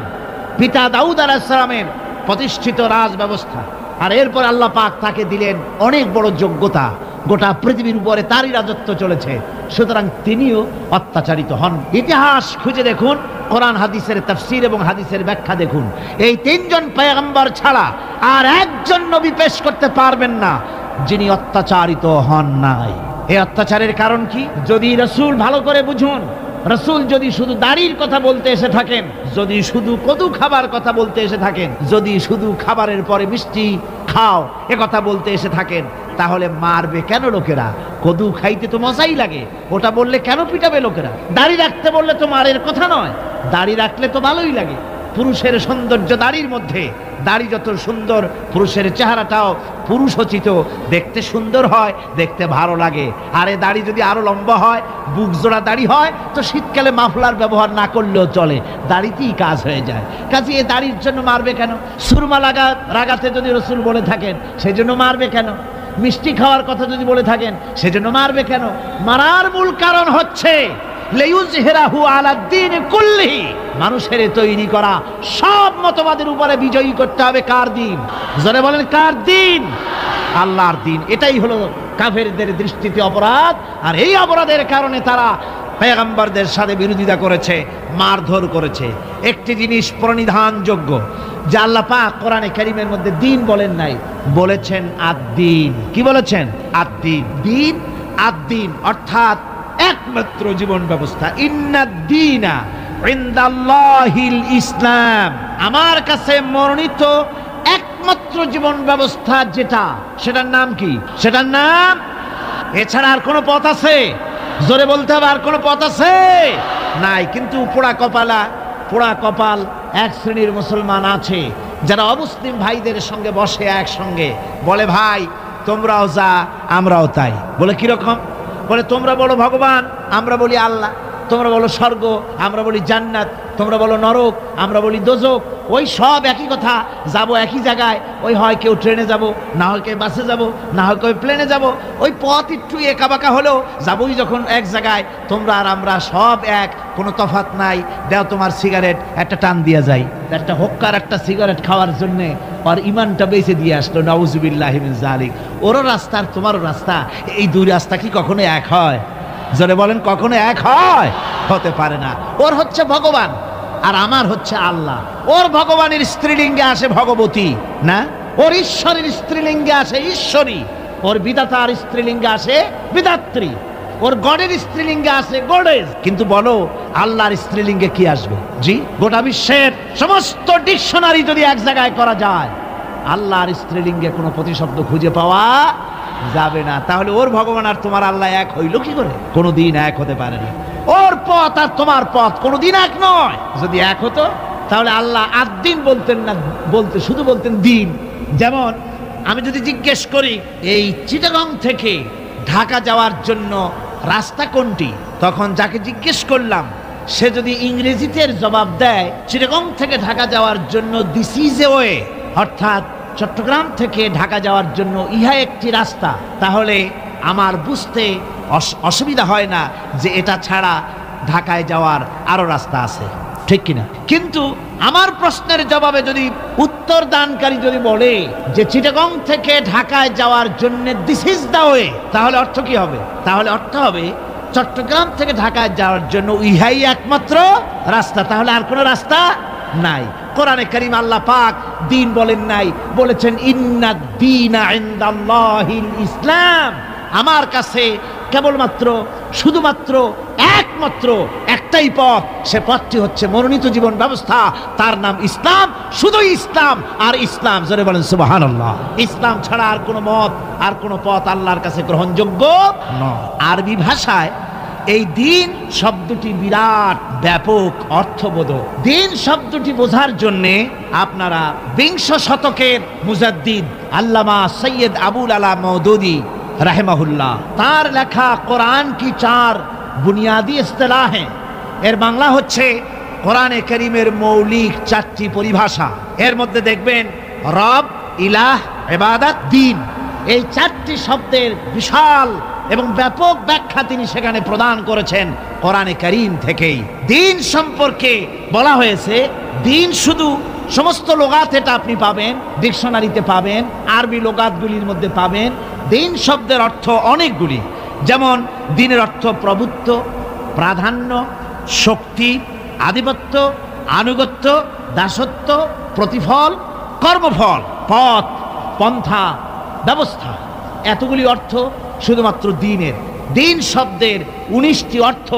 A: পিতা দাউদ আলাইহিস সালামের প্রতিষ্ঠিত রাজ ব্যবস্থা। আর এরপর আল্লাহ পাক তাকে দিলেন অনেক বড় যোগ্যতা, গোটা পৃথিবীর উপরে তারই রাজত্ব চলেছে। সুতরাং তিনিও অত্যাচারিত হন। ইতিহাস খুঁজে দেখুন, কোরআন হাদিসের তাফসীর এবং হাদিসের ব্যাখ্যা দেখুন। এই 3 জন পয়গম্বর ছাড়া আর একজন নবী পেশ করতে পারবেন না যিনি অত্যাচারিত হন নাই। এই অত্যাচারের কারণ কি? যদি রাসূল ভালো করে বুঝুন, রাসূল যদি শুধু দাড়ির কথা বলতে এসে থাকেন, যদি শুধু কদু খাবার কথা বলতে এসে থাকেন, যদি শুধু খাবারের পরে মিষ্টি খাও এ কথা বলতে এসে থাকেন, তাহলে মারবে কেন লোকেরা? কদু খাইতে তো মজাই লাগে, ওটা বললে কেন পিটাবে লোকেরা? দাড়ি রাখতে বললে তো মারের কথা নয়, দাড়ি রাখলে তো ভালোই লাগে। পুরুষের সৌন্দর্য দাড়ির মধ্যে। দাড়ি যত সুন্দর, পুরুষের চেহারাটাও পুরুষোচিত, দেখতে সুন্দর হয়, দেখতে ভালো লাগে। আর এ দাড়ি যদি আরো লম্বা হয়, বুক জোড়া দাড়ি হয়, তো শীতকালে মাফলার ব্যবহার না করলেও চলে, দাড়িতেই কাজ হয়ে যায়। কাজে এ দাড়ির জন্য মারবে কেন? সুরমা রাগাতে যদি রাসূল বলে থাকেন সেজন্য মারবে কেন? মিষ্টি খাওয়ার কথা যদি বলে থাকেন সেজন্য মারবে কেন? মারার মূল কারণ হচ্ছে লিইয়ুযহিরাহু আলাদ-দীনি কুল্লিহি, মানুষের তৈরি করা সব মতবাদের উপরে বিজয়ী করতে হবে। কার দিন? জোরে বলেন কার দিন? আল্লাহর দিন। এটাই হলো কাফেরদের দৃষ্টিতে অপরাধ। আর এই অপরাধের কারণে তারা পয়গম্বরদের সাথে বিরোধিতা করেছে, মারধর করেছে। একটি জিনিস প্রণিধানযোগ্য যে আল্লাহ পাক কোরআনে কারীমের মধ্যে দিন বলেন নাই, বলেছেন আদ-দীন। কি বলেছেন? আদ-দীন। দিন আদ-দীন অর্থাৎ একমাত্র জীবন ব্যবস্থা। ইন্নাদ-দীনা ইনদাল্লাহিল ইসলাম, আমার কাছে মনোনীত একমাত্র জীবন ব্যবস্থা যেটা, সেটার নাম কি? সেটার নাম, এছাড়া আর কোনো পথ আছে? জোরে বলতে হবে, আর কোনো পথ আছে? নাই। কিন্তু পোড়া কপাল এক শ্রেণীর মুসলমান আছে যারা অমুসলিম ভাইদের সঙ্গে বসে একসঙ্গে বলে, ভাই তোমরাও যা আমরাও তাই। বলে কিরকম? বলে তোমরা বলো ভগবান, আমরা বলি আল্লাহ। তোমরা বলো স্বর্গ, আমরা বলি জান্নাত। তোমরা বলো নরক, আমরা বলি দোজক। ওই সব একই কথা, যাব একই জায়গায়। ওই হয় কেউ ট্রেনে যাব, না হয় কেউ বাসে যাব, না হয় কেউ প্লেনে যাব। ওই পথ একটু একাবাঁকা হলেও যাবই যখন এক জায়গায়। তোমরা আর আমরা সব এক, কোনো তফাৎ নাই। দাও তোমার সিগারেট, একটা টান দিয়া যায়। একটা হোক্কার একটা সিগারেট খাওয়ার জন্যে আর ইমানটা বেঁচে দিয়ে আসলো, নাউজুবিল্লাহি মিন যালিক। ওরও রাস্তা আর তোমারও রাস্তা, এই দুই রাস্তা কি কখনো এক হয়? জোরে বলেন, কখনো এক হয়? হতে পারে না। ওর হচ্ছে ভগবান আর আমার হচ্ছে আল্লাহ। ওর ভগবানের স্ত্রীলিঙ্গে আসে ভগবতী না, ওর ঈশ্বরের স্ত্রীলিঙ্গে আসে ঈশ্বরী, ওর বিধাতার স্ত্রীলিঙ্গে আসে বিধাত্রী। ওর গডের স্ত্রীলিঙ্গে আছে গডের, কিন্তু বলো আল্লাহর স্ত্রীলিঙ্গে কি আসবে? জি, গোটা বিশ্বের সমস্ত ডিকশনারি যদি এক জায়গায় করা যায়, আল্লাহর স্ত্রীলিঙ্গে কোনো প্রতিশব্দ খুঁজে পাওয়া যাবে না। তাহলে ওর ভগবান আর তোমার আল্লাহ এক হইল কি করে? কোনোদিন এক হতে পারে না। ওর পথ আর তোমার পথ কোনোদিন এক নয়। যদি এক হতো তাহলে আল্লাহ আদ-দিন বলতেন না, শুধু বলতেন দিন। যেমন আমি যদি জিজ্ঞেস করি এই চিটাগং থেকে ঢাকা যাওয়ার জন্য রাস্তা কোনটি, তখন যাকে জিজ্ঞেস করলাম সে যদি ইংরেজিতে জবাব দেয় চিটাগং থেকে ঢাকা যাওয়ার জন্য দিস ইজ এ ওয়ে, অর্থাৎ চট্টগ্রাম থেকে ঢাকা যাওয়ার জন্য ইহা একটি রাস্তা, তাহলে আমার বুঝতে অসুবিধা হয় না যে এটা ছাড়া ঢাকায় যাওয়ার আরো রাস্তা আছে, ঠিক কিনা? কিন্তু আমার প্রশ্নের জবাবে যদি উত্তর দানকারী যদি বলে যে চিটাগং থেকে ঢাকায় যাওয়ার জন্য দিস ইজ দা ওয়ে, তাহলে অর্থ কি হবে? তাহলে অর্থ হবে চট্টগ্রাম থেকে ঢাকায় যাওয়ার জন্য ইহাই একমাত্র রাস্তা, তাহলে আর কোনো রাস্তা নাই। কোরআনে কারীম আল্লাহ পাক দিন বলেন নাই, বলেছেন ইন্নাদ দীনা ইনদাল্লাহিল ইসলাম। আমার কাছে কেবলমাত্র শুধুমাত্র একমাত্র একটাই পথ, সে পথটি হচ্ছে মনোনীত জীবন ব্যবস্থা, তার নাম ইসলাম, শুধু ইসলাম আর ইসলাম। জোরে বলেন সুবহানাল্লাহ। ইসলাম ছাড়া আর কোনো মত আর কোনো পথ আল্লাহর কাছে গ্রহণযোগ্য নয়। আরবি ভাষায় এই দিন শব্দটি বিরাট ব্যাপক অর্থবোধক। দিন শব্দটি বোঝার জন্যে আপনারা 20 শতকের মুজাদ্দিদ আল্লামা সৈয়দ আবুল আলা মওদুদি রাহিমাহুল্লাহ তার লেখা কোরআন কি 4 বুনিয়াদি ইস্তিলাহে, এর বাংলা হচ্ছে কোরআনে কারীমের মৌলিক 4টি পরিভাষা। এর মধ্যে দেখবেন রব, ইলাহ, ইবাদত, দিন, এই 4টি শব্দের বিশাল এবং ব্যাপক ব্যাখ্যা তিনি সেখানে প্রদান করেছেন কোরআনে কারীম থেকেই। দিন সম্পর্কে বলা হয়েছে, দিন শুধু সমস্ত লোগাত এটা আপনি পাবেন, ডিকশনারিতে পাবেন, আরবি লোগাতগুলির মধ্যে পাবেন। দিন শব্দের অর্থ অনেকগুলি, যেমন দিনের অর্থ প্রভুত্ব, প্রাধান্য, শক্তি, আধিপত্য, আনুগত্য, দাসত্ব, প্রতিফল, কর্মফল, পথ, পন্থা, ব্যবস্থা। এতগুলি অর্থ শুধুমাত্র দিনের। দিন শব্দের 19টি অর্থ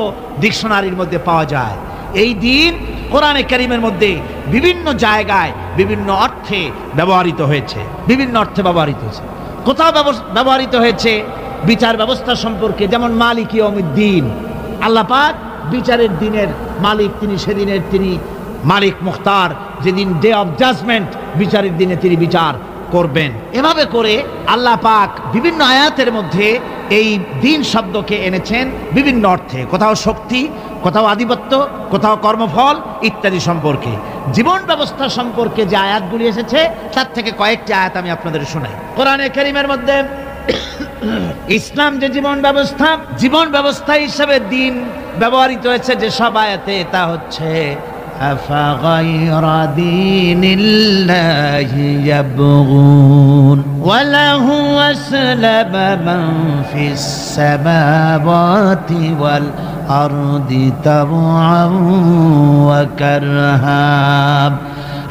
A: ডিকশনারির মধ্যে পাওয়া যায়। এই দিন কোরআনে কারীমের মধ্যে বিভিন্ন জায়গায় বিভিন্ন অর্থে ব্যবহৃত হয়েছে, বিভিন্ন অর্থে ব্যবহৃত হয়েছে। কোথাও ব্যবহৃত হয়েছে বিচার ব্যবস্থা সম্পর্কে, যেমন মালিক ইয়াউমিদ্দিন, আল্লাহ পাক বিচারের দিনের মালিক, তিনি সেদিনের তিনি মালিক মুখতার, যেদিন ডে অফ জাজমেন্ট, বিচারের দিনে তিনি বিচার করবেন। এভাবে করে আল্লাহ পাক বিভিন্ন আয়াতের মধ্যে এই দিন শব্দকে এনেছেন বিভিন্ন অর্থে, কোথাও শক্তি, কোথাও আধিপত্য, কোথাও কর্মফল ইত্যাদি সম্পর্কে। জীবন ব্যবস্থা সম্পর্কে যে আয়াতগুলি এসেছে তার থেকে কয়েকটি আয়াত আমি আপনাদের শোনাই। কোরআনে কারীমের মধ্যে ইসলাম যে জীবন ব্যবস্থা হিসেবে দিন ব্যবহৃত হয়েছে যে সব আয়াতে, তা হচ্ছে أفغير دين الله يبغون وله أسلم من في السماوات والأرض طوعا وكرها।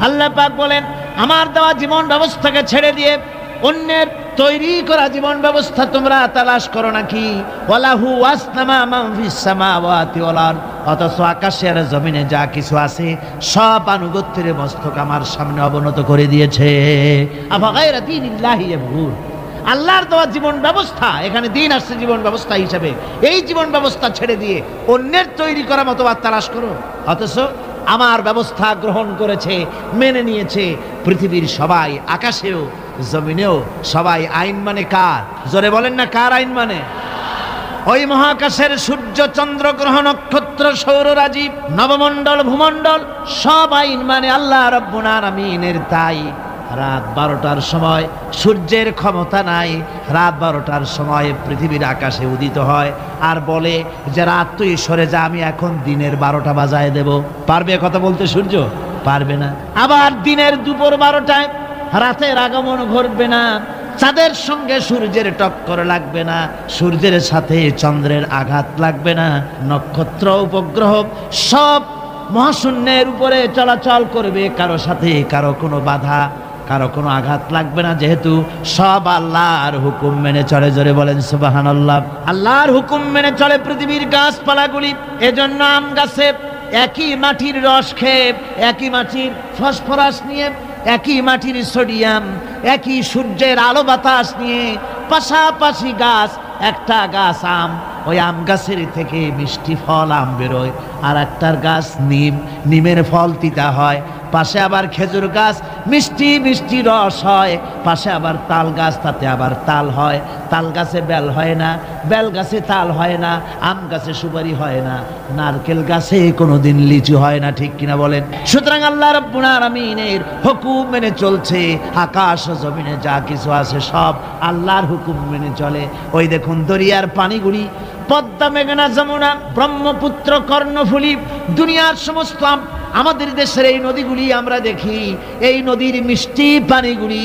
A: আল্লাহ পাক বলেন, আমার দেওয়া জীবন ব্যবস্থাকে ছেড়ে দিয়ে অন্যের তৈরি করা জীবন ব্যবস্থা তোমরা তালাশ করো নাকি? ওয়ালাহু আসলামা মান ফিস সামাওয়াতি ওয়াল আরদ, অথচ আকাশের জমিনে যা কিছু আছে সব আনুগত্যের মস্তক আমার সামনে অবনত করে দিয়েছে। আফাগায়রা দীনিল্লাহি ইয়াবগুন, আল্লাহর দেওয়া জীবন ব্যবস্থা, এখানে দিন আসছে জীবন ব্যবস্থা হিসেবে, এই জীবন ব্যবস্থা ছেড়ে দিয়ে অন্যের তৈরি করা মতবাদ তালাশ করো। অথচ আমার ব্যবস্থা গ্রহণ করেছে, মেনে নিয়েছে পৃথিবীর সবাই, আকাশেও জমিনেও সবাই। আইন মানে কার? জোরে বলেন না, কার আইন মানে? ওই মহাকাশের সূর্য, চন্দ্র, গ্রহ, নক্ষত্র, সৌররাজি, নবমণ্ডল, ভূমণ্ডল সব আইন মানে আল্লাহ রাব্বুল আলামিনের। তাই রাত 12টার সময় সূর্যের ক্ষমতা নাই, রাত 12টার সময় পৃথিবীর আকাশে উদিত হয় আর বলে যে রাত তুই সরে যা, আমি এখন দিনের 12টা বাজায় দেব। পারবে কথা বলতে সূর্য? পারবে না। আবার দিনের দুপুর 12টায় রাতের আগমন ঘটবে না, চাঁদের সঙ্গে সূর্যের টক্কর লাগবে না, সূর্যের সাথে চন্দ্রের আঘাত লাগবে না, নক্ষত্র উপগ্রহ সব মহাশূন্যের উপরে চলাচল করবে, কারো সাথে কারো কোনো বাধা, কারো কোনো আঘাত লাগবে না, যেহেতু সব আল্লাহর হুকুম মেনে চলে। জোরে বলেন সুবহানাল্লাহ। আল্লাহর হুকুম মেনে চলে পৃথিবীর গাছপালাগুলি। এজন্য আম গাছে একই মাটির রস খেয়ে, একই মাটির ফসফরাস নিয়ে, একই মাটির সোডিয়াম, একই সূর্যের আলো বাতাস নিয়ে পাশাপাশি গাছ, একটা গাছ আম, ওই আম গাছের থেকে মিষ্টি ফল আম বেরোয়, আর একটার গাছ নিম, নিমের ফল তিতা হয়। পাশে আবার খেজুর গাছ, মিষ্টি মিষ্টি রস হয়। পাশে আবার তাল গাছ, তাতে আবার তাল হয়। তাল গাছে বেল হয় না, বেল গাছে তাল হয় না, আম গাছে সুপারি হয় না, নারকেল গাছে কোনোদিন লিচু হয় না। ঠিক কিনা বলেন? সুতরাং আল্লাহ রাব্বুল আলামিনের হুকুম মেনে চলছে। আকাশ ও জমিনে যা কিছু আছে সব আল্লাহর হুকুম মেনে চলে। ওই দেখুন দরিয়ার পানিগুলি, পদ্মা, মেঘনা, যমুনা, ব্রহ্মপুত্র, কর্ণফুলী, দুনিয়ার সমস্ত আমাদের দেশের এই নদীগুলি আমরা দেখি, এই নদীর মিষ্টি পানিগুলি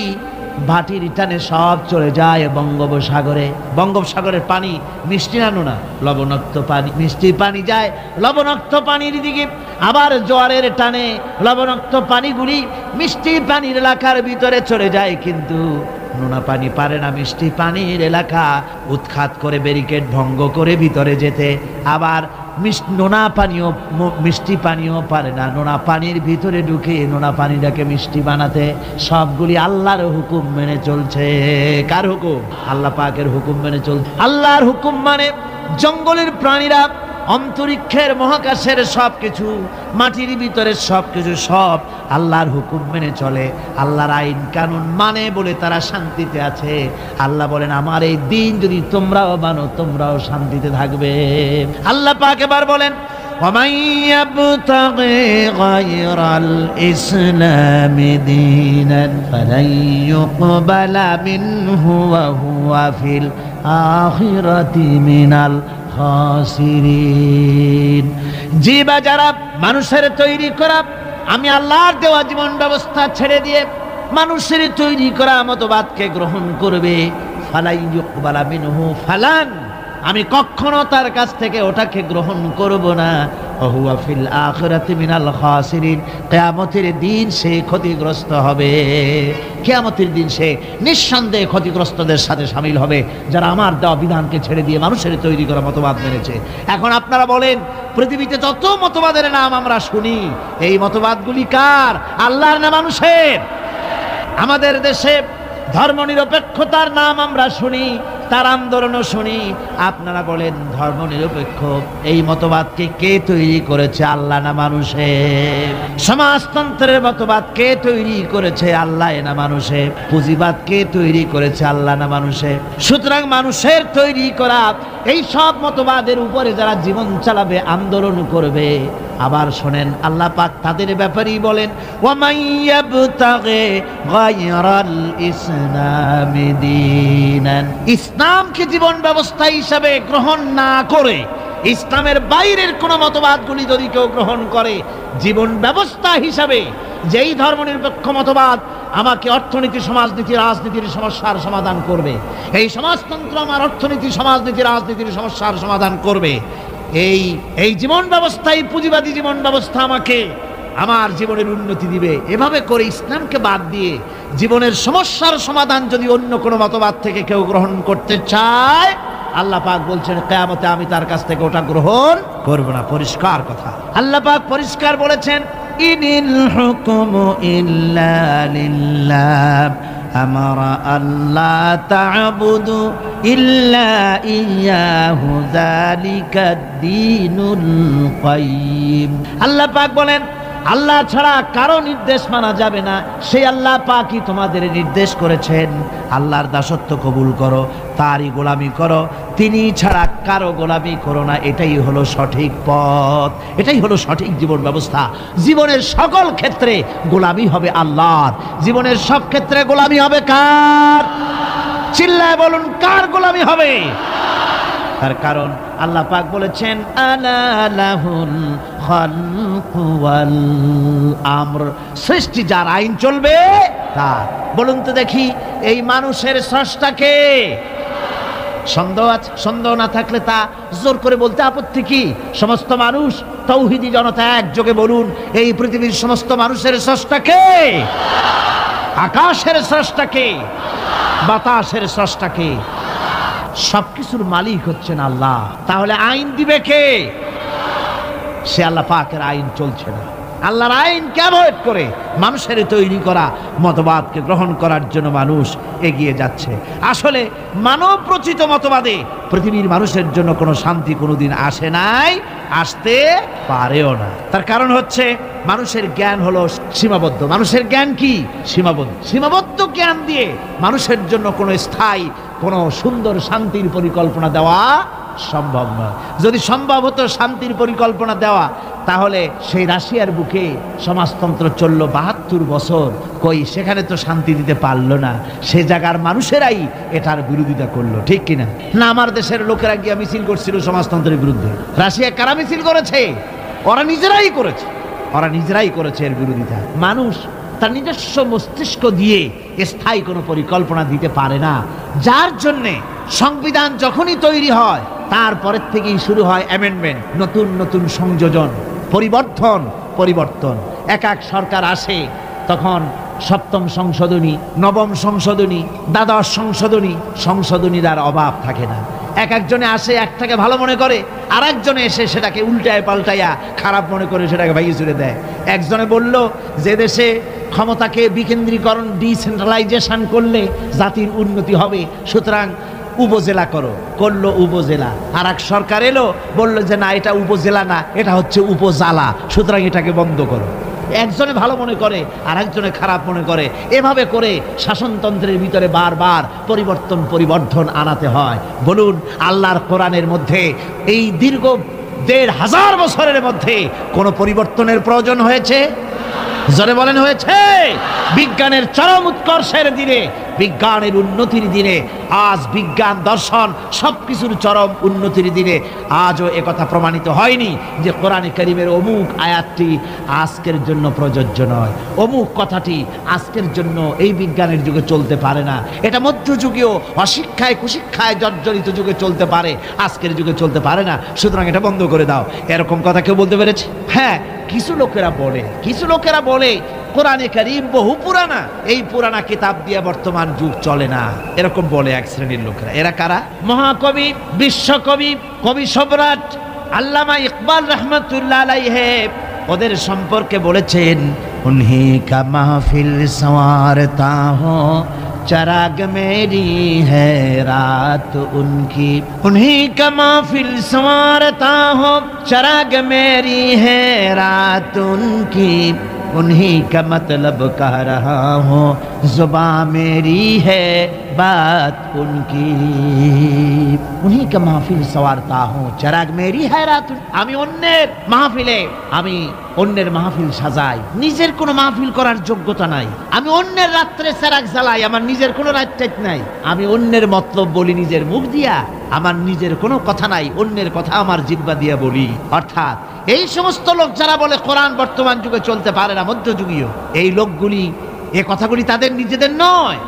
A: ভাটির টানে সব চলে যায় বঙ্গোপসাগরে। বঙ্গোপসাগরের পানি মিষ্টি না নোনা? লবণাক্ত পানি। মিষ্টি পানি যায় লবণাক্ত পানির দিকে, আবার জোয়ারের টানে লবণাক্ত পানিগুলি মিষ্টি পানির এলাকার ভিতরে চলে যায়, কিন্তু নোনা পানি পারে না মিষ্টি পানির এলাকা উৎখাত করে, ব্যারিকেড ভঙ্গ করে ভিতরে যেতে। আবার নোনা পানিও, মিষ্টি পানিও পারে না নোনা পানির ভিতরে ঢুকে নোনা পানিটাকে মিষ্টি বানাতে। সবগুলি আল্লাহর হুকুম মেনে চলছে। কার হুকুম? আল্লাহ পাকের হুকুম মেনে চলছে। আল্লাহর হুকুম মানে জঙ্গলের প্রাণীরা, অন্তরিক্ষের মহাকাশের সব কিছু, মাটির ভিতরে সব কিছু, সব আল্লাহর হুকুম মেনে চলে। আল্লাহর আইন কানুন মানে বলে তারা শান্তিতে আছে। আল্লাহ বলেন আমার এই দিন যদি তোমরাও মানো তোমরাও শান্তিতে থাকবে। আল্লাহ পাক এবার বলেন وَمَن يَبْتَغِ غَيْرَ الْإِسْلَامِ دِينًا فَلَن يُقْبَلَ مِنْهُ وَهُوَ فِي الْآخِرَةِ مِنَ الْخَاسِرِينَ। যে বা যারা মানুষের তৈরি করা, আমি আল্লাহর দেওয়া জীবন ব্যবস্থা ছেড়ে দিয়ে মানুষের তৈরি করা মতবাদকে গ্রহণ করবে, ফালাই ইউকবালা মিনহু, ফালান, আমি কখনো তার কাছ থেকে ওটাকে গ্রহণ করব না। ওহুয়া ফিল আখিরাতি মিনাল খাসিরিন, কিয়ামতের দিন সে ক্ষতিগ্রস্ত হবে। কিয়ামতের দিন সে নিঃসন্দেহে ক্ষতিগ্রস্তদের সাথে শামিল হবে, যারা আমার দেওয়া বিধানকে ছেড়ে দিয়ে মানুষের তৈরি করা মতবাদ মেনেছে। এখন আপনারা বলেন, পৃথিবীতে যত মতবাদের নাম আমরা শুনি, এই মতবাদগুলি কার? আল্লাহর না মানুষের? আমাদের দেশে ধর্মনিরপেক্ষতার নাম আমরা শুনি, তার আন্দোলনও শুনি। আপনারা বলেন ধর্মনিরপেক্ষ এই মতবাদকে কে তৈরি করেছে? আল্লাহ না মানুষের? সমাজতন্ত্রের মতবাদ কে তৈরি করেছে? আল্লাহ না মানুষের? পুঁজিবাদ কে তৈরি করেছে? আল্লাহ না মানুষের? সুতরাং মানুষের তৈরি করা এই সব মতবাদের উপরে যারা জীবন চালাবে, আন্দোলন করবে, আবার শোনেন আল্লাহ পাক তাদের ব্যাপারেই বলেন ওয়ামান ইয়াবতাগি গায়রাল ইসলামি দীনান, ইসলামকে জীবন ব্যবস্থা হিসাবে গ্রহণ না করে ইসলামের বাইরের কোন মতবাদগুলি যদি কেউ গ্রহণ করে জীবন ব্যবস্থা হিসাবে, যেই ধর্মনিরপেক্ষ মতবাদ আমাকে অর্থনীতি, সমাজনীতি, রাজনীতির সমস্যার সমাধান করবে, এই সমাজতন্ত্র আমার অর্থনীতি, সমাজনীতি, রাজনীতির সমস্যার সমাধান করবে, এই জীবন ব্যবস্থাই পুঁজিবাদী জীবন ব্যবস্থা আমাকে আমার জীবনের উন্নতি দিবে, এভাবে করে ইসলামকে বাদ দিয়ে জীবনের সমস্যার সমাধান যদি অন্য কোনো মতবাদ থেকে কেউ গ্রহণ করতে চায়, আল্লাহ পাক বলছেন কিয়ামতে আমি তার কাছ থেকে ওটা গ্রহণ করব না। পরিষ্কার কথা আল্লাহ পাক পরিষ্কার বলেছেন, ইনিল হুকুমু ইল্লা লিল্লাহ আমারা আল্লাহ তা'বুদু ইল্লা ইয়াহু যালিকাদ দীনুল কাইয়্যিম। আল্লাহ পাক বলেন আল্লাহ ছাড়া কারো নির্দেশ মানা যাবে না, সেই আল্লাহ পাকই তোমাদের নির্দেশ করেছেন। আল্লাহর দাসত্ব কবুল করো, তারই গোলামি করো, তিনি ছাড়া কারো গোলামি করো না। এটাই হলো সঠিক পথ, এটাই হলো সঠিক জীবন ব্যবস্থা। জীবনের সকল ক্ষেত্রে গোলামি হবে আল্লাহর, জীবনের সব ক্ষেত্রে গোলামি হবে কার? চিল্লায় বলুন, কার গোলামি হবে? তার কারণ আল্লাহ পাক বলেছেন আলা লাহুল খালকু ওয়াল আমর, সৃষ্টি যার, আইন চলবে তার। বলুন তো দেখি এই মানুষের স্রষ্টাকে? সন্দেহ না থাকলে তা জোর করে বলতে আপত্তি কি? সমস্ত মানুষ, তৌহিদি জনতা একযোগে বলুন, এই পৃথিবীর সমস্ত মানুষের স্রষ্টাকে? আকাশের স্রষ্টাকে, বাতাসের স্রষ্টাকে, সবকিছুর মালিক হচ্ছেন আল্লাহ। তাহলে আইন দিবে কে? সে আল্লাহ পাকের আইন চলছে না। আল্লাহর আইনকে অ্যাভয়েড করে মানুষের তৈরি করা মতবাদকে গ্রহণ করার জন্য মানুষ এগিয়ে যাচ্ছে। আসলে মানব রচিত মতবাদে পৃথিবীর মানুষের জন্য কোনো শান্তি কোনোদিন আসে নাই, আসতে পারেও না। তার কারণ হচ্ছে মানুষের জ্ঞান হলো সীমাবদ্ধ। মানুষের জ্ঞান কি? সীমাবদ্ধ। সীমাবদ্ধ জ্ঞান দিয়ে মানুষের জন্য কোনো স্থায়ী, কোনো সুন্দর শান্তির পরিকল্পনা দেওয়া সম্ভব নয়। যদি সম্ভব হতো শান্তির পরিকল্পনা দেওয়া, তাহলে সেই রাশিয়ার বুকে সমাজতন্ত্র চলল ৭২ বছর, কই সেখানে তো শান্তি দিতে পারলো না। সে জায়গার মানুষেরাই এটার বিরোধিতা করলো, ঠিক কিনা? না আমার দেশের লোকেরা গিয়া মিছিল করছিল সমাজতন্ত্রের বিরুদ্ধে। রাশিয়া কারা মিছিল করেছে? ওরা নিজেরাই করেছে, ওরা নিজেরাই করেছে এর বিরোধিতা। মানুষ তার নিজস্ব মস্তিষ্ক দিয়ে স্থায়ী কোনো পরিকল্পনা দিতে পারে না, যার জন্যে সংবিধান যখনই তৈরি হয় তারপরের থেকেই শুরু হয় অ্যামেন্ডমেন্ট, নতুন নতুন সংযোজন, পরিবর্তন। এক এক সরকার আসে, তখন সপ্তম সংশোধনী, নবম সংশোধনী, দ্বাদশ সংশোধনীর আর অভাব থাকে না। এক একজনে আসে একটাকে ভালো মনে করে, আর একজনে এসে সেটাকে উল্টায় পাল্টাইয়া খারাপ মনে করে সেটাকে ভাইয়ে চুরে দেয়। একজনে বলল যে দেশে ক্ষমতাকে বিকেন্দ্রীকরণ, ডিসেন্ট্রালাইজেশন করলে জাতির উন্নতি হবে, সুতরাং উপজেলা করলো উপজেলা। আর এক সরকার এলো, বললো যে না এটা উপজেলা না, এটা হচ্ছে উপজালা, সুতরাং এটাকে বন্ধ করো। একজনে ভালো মনে করে আর একজনে খারাপ মনে করে। এভাবে করে শাসনতন্ত্রের ভিতরে বারবার পরিবর্তন আনাতে হয়। বলুন, আল্লাহর কোরআনের মধ্যে এই দীর্ঘ ১৫০০ বছরের মধ্যে কোনো পরিবর্তনের প্রয়োজন হয়েছে? জোরে বলেন, হয়েছে? বিজ্ঞানের চরম উৎকর্ষের দিনে, বিজ্ঞানের উন্নতির দিনে, আজ বিজ্ঞান দর্শন সবকিছুর চরম উন্নতির দিনে আজও একথা প্রমাণিত হয়নি যে কোরআনে কারীমের অমুক আয়াতটি আজকের জন্য প্রযোজ্য নয়, অমুক কথাটি আজকের জন্য এই বিজ্ঞানের যুগে চলতে পারে না। এটা মধ্যযুগীয় অশিক্ষায় কুশিক্ষায় জর্জরিত যুগে চলতে পারে, আজকের যুগে চলতে পারে না, সুতরাং এটা বন্ধ করে দাও। এরকম কথা কেউ বলতে পেরেছে? হ্যাঁ, কিছু লোকেরা বলে কোরআনে কারীম বহু পুরানা, এই পুরানা কিতাব দিয়ে বর্তমান যুগ চলে না, এরকম বলে এক শ্রেণীর লোকেরা। এরা কারা? মহাকবি, বিশ্বকবি, কবি সম্রাট আল্লামা ইকবাল রহমতুল্লাহ আলাইহি ওদের সম্পর্কে বলেছেন, উনহি কা মাহফিল সওয়ারতা হো चराग मेरी है रात उनकी, उन्हीं का महफिल संवारता हो चराग मेरी है रात उनकी, उन्हीं का मतलब कह रहा हूँ जुबां मेरी है बात उनकी, उन्हीं का महफिल संवारता हूँ चराग मेरी है रात। আমি অন্যের মাহফিলে, আমি অন্যের মাহফিল সাজাই, নিজের কোনো মাহফিল করার যোগ্যতা নাই। আমি অন্যের রাত্রে চেরাগ জ্বালাই, আমার নিজের কোনো রাত নাই। আমি অন্যের মতলব বলি নিজের মুখ দিয়া, আমার নিজের কোনো কথা নাই, অন্যের কথা আমার জিহ্বা দিয়া বলি। অর্থাৎ এই সমস্ত লোক যারা বলে কোরআন বর্তমান যুগে চলতে পারে না, মধ্যযুগীয়, এই লোকগুলি, এ কথাগুলি তাদের নিজেদের নয়।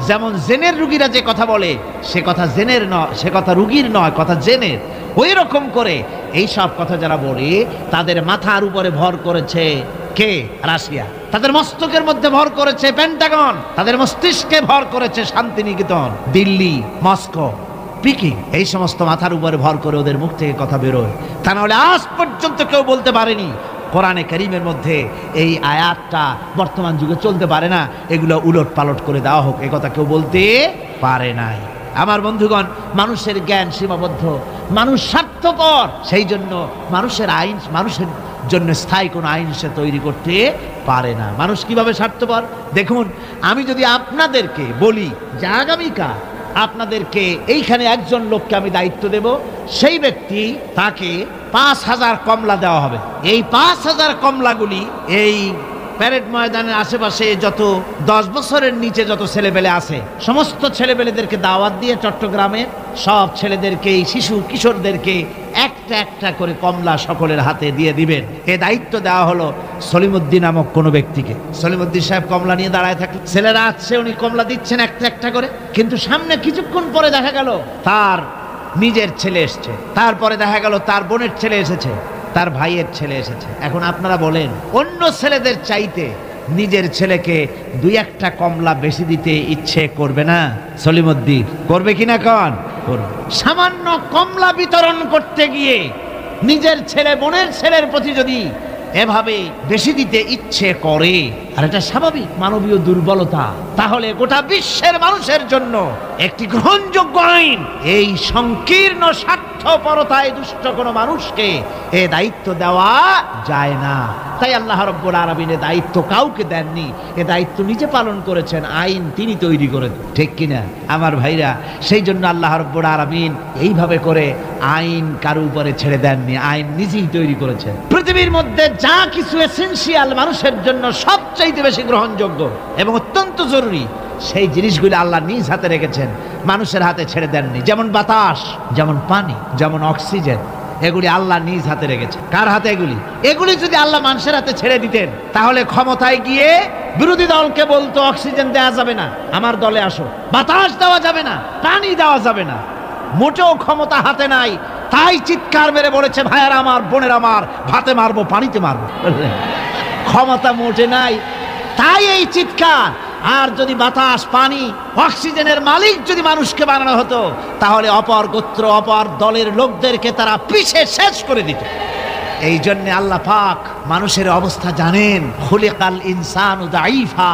A: যেমন জেনের রুগীরা যে কথা বলে, সে কথা জেনের নয়, সে কথা রুগীর নয়, কথা জেনের। ওই রকম করে এই সব কথা যারা বলে, তাদের মাথার উপরে ভর করেছে কে? রাশিয়া। তাদের মস্তকের মধ্যে ভর করেছে পেন্টাগন, তাদের মস্তিষ্কে ভর করেছে শান্তিনিকেতন, দিল্লি, মস্কো, পিকিং। এই সমস্ত মাথার উপরে ভর করে ওদের মুখ থেকে কথা বেরোয়। তা নাহলে আজ পর্যন্ত কেউ বলতে পারেনি কোরআনে কারীমের মধ্যে এই আয়াতটা বর্তমান যুগে চলতে পারে না, এগুলো উলট পালট করে দেওয়া হোক, একথা কেউ বলতে পারে নাই। আমার বন্ধুগণ, মানুষের জ্ঞান সীমাবদ্ধ, মানুষ স্বার্থপর, সেই জন্য মানুষের আইন, মানুষের জন্য স্থায়ী কোনো আইন সে তৈরি করতে পারে না। মানুষ কিভাবে স্বার্থপর দেখুন। আমি যদি আপনাদেরকে বলি যে আগামীকাল আপনাদেরকে এইখানে একজন লোককে আমি দায়িত্ব দেব, সেই ব্যক্তি, তাকে ৫,০০০ কমলা দেওয়া হবে। এই ৫,০০০ কমলাগুলি এই প্যারেড ময়দানের আশেপাশে যত 10 বছরের নিচে যত ছেলেপেলে আছে, সমস্ত ছেলেপেলেদেরকে দাওয়াত দিয়ে চট্টগ্রামের সব ছেলেদেরকে, এই শিশু কিশোরদেরকে একটা একটা করে কমলা সকলের হাতে দিয়ে দিবেন। এ দায়িত্ব দেওয়া হলো সলিমুদ্দিন নামক কোনো ব্যক্তিকে। সলিমুদ্দিন সাহেব কমলা নিয়ে দাঁড়ায় থাকলে, ছেলেরা আসছে, উনি কমলা দিচ্ছেন একটা একটা করে, কিন্তু সামনে কিছুক্ষণ পরে দেখা গেল তার নিজের ছেলে এসছে, তারপরে দেখা গেল তার বোনের ছেলে এসেছে, তার ভাইয়ের ছেলে এসেছে। এখন আপনারা বলেন, অন্য ছেলেদের চাইতে নিজের ছেলেকে 2-1টা কমলা বেশি দিতে ইচ্ছে করবে না? সলিমুদ্দিন করবে কিনা কন? করবে। সামান্য কমলা বিতরণ করতে গিয়ে নিজের ছেলে বোনের ছেলের প্রতি যদি এভাবে বেশি দিতে ইচ্ছে করে, আর এটা স্বাভাবিক মানবীয় দুর্বলতা, তাহলে গোটা বিশ্বের মানুষের জন্য একটি গ্রহণযোগ্য আইন এই সংকীর্ণ স্বার্থপরতায় দুষ্ট কোনো মানুষকে এ দায়িত্ব দেওয়া যায় না। তাই আল্লাহ রাব্বুল আলামিন এ দায়িত্ব কাউকে দেননি, এ দায়িত্ব নিজে পালন করেছেন, আইন তিনি তৈরি করেন, ঠিক কিনা আমার ভাইরা? সেই জন্য আল্লাহ রাব্বুল আলামিন এইভাবে করে আইন কারো উপরে ছেড়ে দেননি, আইন নিজেই তৈরি করেছেন। পৃথিবীর মধ্যে যা কিছু এসেনশিয়াল মানুষের জন্য সবচাইতে বেশি গ্রহণযোগ্য এবং অত্যন্ত জরুরি, সেই জিনিসগুলি আল্লাহ নিজ হাতে রেখেছেন, মানুষের হাতে ছেড়ে দেননি। যেমন বাতাস, যেমন পানি, যেমন অক্সিজেন, এগুলি আল্লাহ নিজ হাতে রেখেছেন। কার হাতে? এগুলি যদি আল্লাহ মানুষের হাতে ছেড়ে দিতেন, তাহলে ক্ষমতায় গিয়ে বিরোধী দলকে বলতো অক্সিজেন দেওয়া যাবে না, আমার দলে আসো। বাতাস দেওয়া যাবে না, পানি দেওয়া যাবে না, মোটেও ক্ষমতা হাতে নাই। তাই চিৎকার মেরে বলেছে, ভাইয়ার আমার, বোনের আমার, ভাতে মারবো, পানিতে মারবো। ক্ষমতা মোটে নাই, তাই এই চিৎকার। আর যদি বাতাস, পানি, অক্সিজেনের মালিক যদি মানুষকে বানানো হতো, তাহলে অপর গোত্র, অপর দলের লোকদেরকে তারা পিছে শেষ করে দিত। এই জন্য আল্লাহ পাক মানুষের অবস্থা জানেন। খুলিকাল ইনসানু দাঈফা,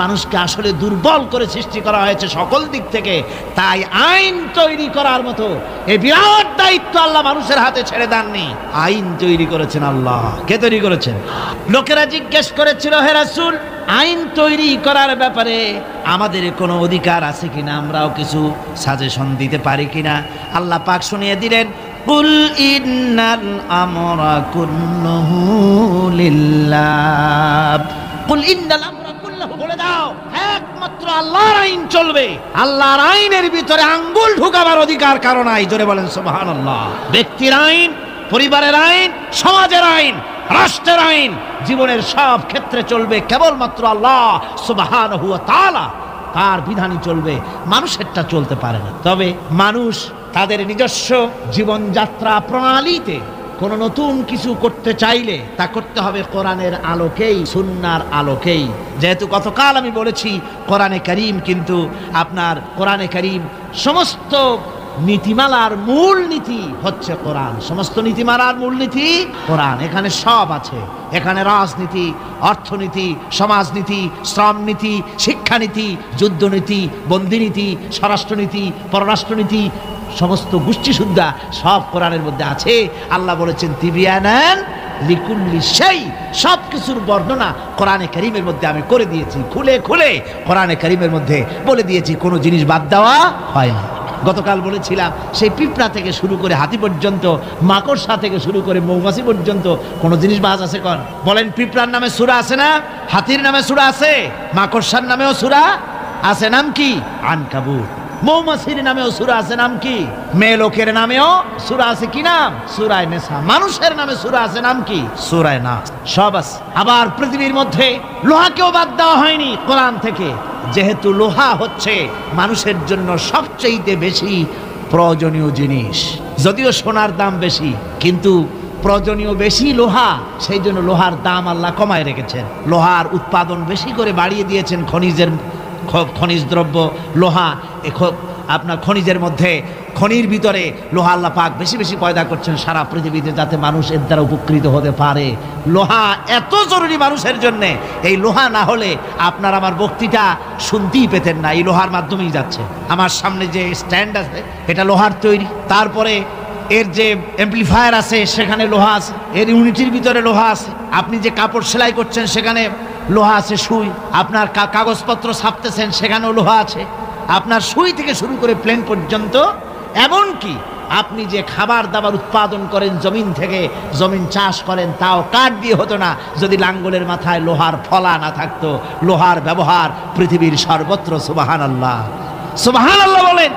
A: মানুষকে আসলে দুর্বল করে সৃষ্টি করা হয়েছে সকল দিক থেকে। তাই আইন তৈরি করার মতো এই বিরাট দায়িত্ব আল্লাহ মানুষের হাতে ছেড়ে দেননি, আইন তৈরি করেছেন আল্লাহ। কে তৈরি করেছেন? লোকেরা জিজ্ঞেস করেছিল, হে রাসূল, আইন তৈরি করার ব্যাপারে আমাদের কোনো অধিকার আছে কিনা, আমরাও কিছু সাজেশন দিতে পারি কিনা? আল্লাহ পাক শুনিয়ে দিলেন, কুল ইন্নাল আমরা কুল্লুহু লিল্লাহ। কুল ইন্নাল আমরা কুল্লুহু, বলে দাও একমাত্র আল্লাহর আইন চলবে, আল্লাহর আইনের ভিতরে আঙ্গুল ঢুকাবার অধিকার কারো নাই। জোরে বলেন সুবহানাল্লাহ। ব্যক্তির আইন, পরিবারের আইন, সমাজের আইন, রাষ্ট্রের আইন, জীবনের সব ক্ষেত্রে চলবে কেবলমাত্র আল্লাহ সুবহানাহু ওয়া তাআলা, তার বিধানই চলবে, মানুষেরটা চলতে পারে না। তবে মানুষ তাদের নিজস্ব জীবনযাত্রা প্রণালীতে কোনো নতুন কিছু করতে চাইলে তা করতে হবে কোরআনের আলোকেই, সুন্নাহর আলোকেই। যেহেতু গতকাল আমি বলেছি, কোরআনে কারীম কিন্তু আপনার কোরআনে কারীম সমস্ত নীতিমালার মূল নীতি হচ্ছে কোরআন। সমস্ত নীতিমালার মূল নীতি কোরআন। এখানে সব আছে, এখানে রাজনীতি, অর্থনীতি, সমাজনীতি, শ্রমনীতি, শিক্ষানীতি, যুদ্ধনীতি, বন্দিনীতি, স্বরাষ্ট্রনীতি, পররাষ্ট্রনীতি, সমস্ত গোষ্ঠী সুদ্ধা সব কোরআনের মধ্যে আছে। আল্লাহ বলেছেন, তিবিয়ানান লিকুল্লি শাই, সব কিছুর বর্ণনা কোরআনে কারীমের মধ্যে আমি করে দিয়েছি। খুলে খুলে কোরআনে কারীমের মধ্যে বলে দিয়েছি, কোনো জিনিস বাদ দেওয়া হয় না। গতকাল বলেছিলাম, সেই পিঁপড়া থেকে শুরু করে হাতি পর্যন্ত, মাকড়সা থেকে শুরু করে মৌমাছি পর্যন্ত কোনো জিনিস বাজ আছে কোন? বলেন, পিঁপড়ার নামে সূরা আছে না? হাতির নামে সূরা আছে? মাকড়সার নামেও সূরা আছে, নাম কি? আনকাবুত। মৌমাছির নামেও সূরা আছে, নাম কি? মেয়ে লোকের নামেও সূরা আছে, কি নাম? সূরা নিসা। মানুষের নামে সূরা আছে, নাম কি? সূরা নাস। সব আছে। আবার পৃথিবীর মধ্যে লোহাকেও বাদ দেওয়া হয়নি কোরআন থেকে, যেহেতু লোহা হচ্ছে মানুষের জন্য সবচেয়ে বেশি প্রয়োজনীয় জিনিস। যদিও সোনার দাম বেশি, কিন্তু প্রয়োজনীয় বেশি লোহা, সেই জন্য লোহার দাম আল্লাহ কমায় রেখেছেন। লোহার উৎপাদন বেশি করে বাড়িয়ে দিয়েছেন। খনিজ দ্রব্য লোহা, আপনার খনিজের মধ্যে, খনির ভিতরে লোহা আল্লাহ পাক বেশি বেশি পয়দা করছেন সারা পৃথিবীতে, যাতে মানুষ এর দ্বারা উপকৃত হতে পারে। লোহা এত জরুরি মানুষের জন্য, এই লোহা না হলে আপনার আমার বক্তৃতা শুনতেই পেতেন না। এই লোহার মাধ্যমেই যাচ্ছে। আমার সামনে যে স্ট্যান্ড আছে, এটা লোহার তৈরি। তারপরে এর যে অ্যাম্প্লিফায়ার আছে, সেখানে লোহা আছে। এর ইউনিটির ভিতরে লোহা আছে। আপনি যে কাপড় সেলাই করছেন, সেখানে লোহা আছে। সুই, আপনার কাগজপত্র ছাপতেছেন, সেখানেও লোহা আছে। আপনার সুই থেকে শুরু করে প্লেন পর্যন্ত, এমনকি আপনি যে খাবার দাবার উৎপাদন করেন জমিন থেকে, জমিন চাষ করেন, তাও কাঠ দিয়ে হতো না যদি লাঙ্গলের মাথায় লোহার ফলা না থাকতো। লোহার ব্যবহার পৃথিবীর সর্বত্র। সুবহানাল্লাহ, সুবহানাল্লাহ বলেন।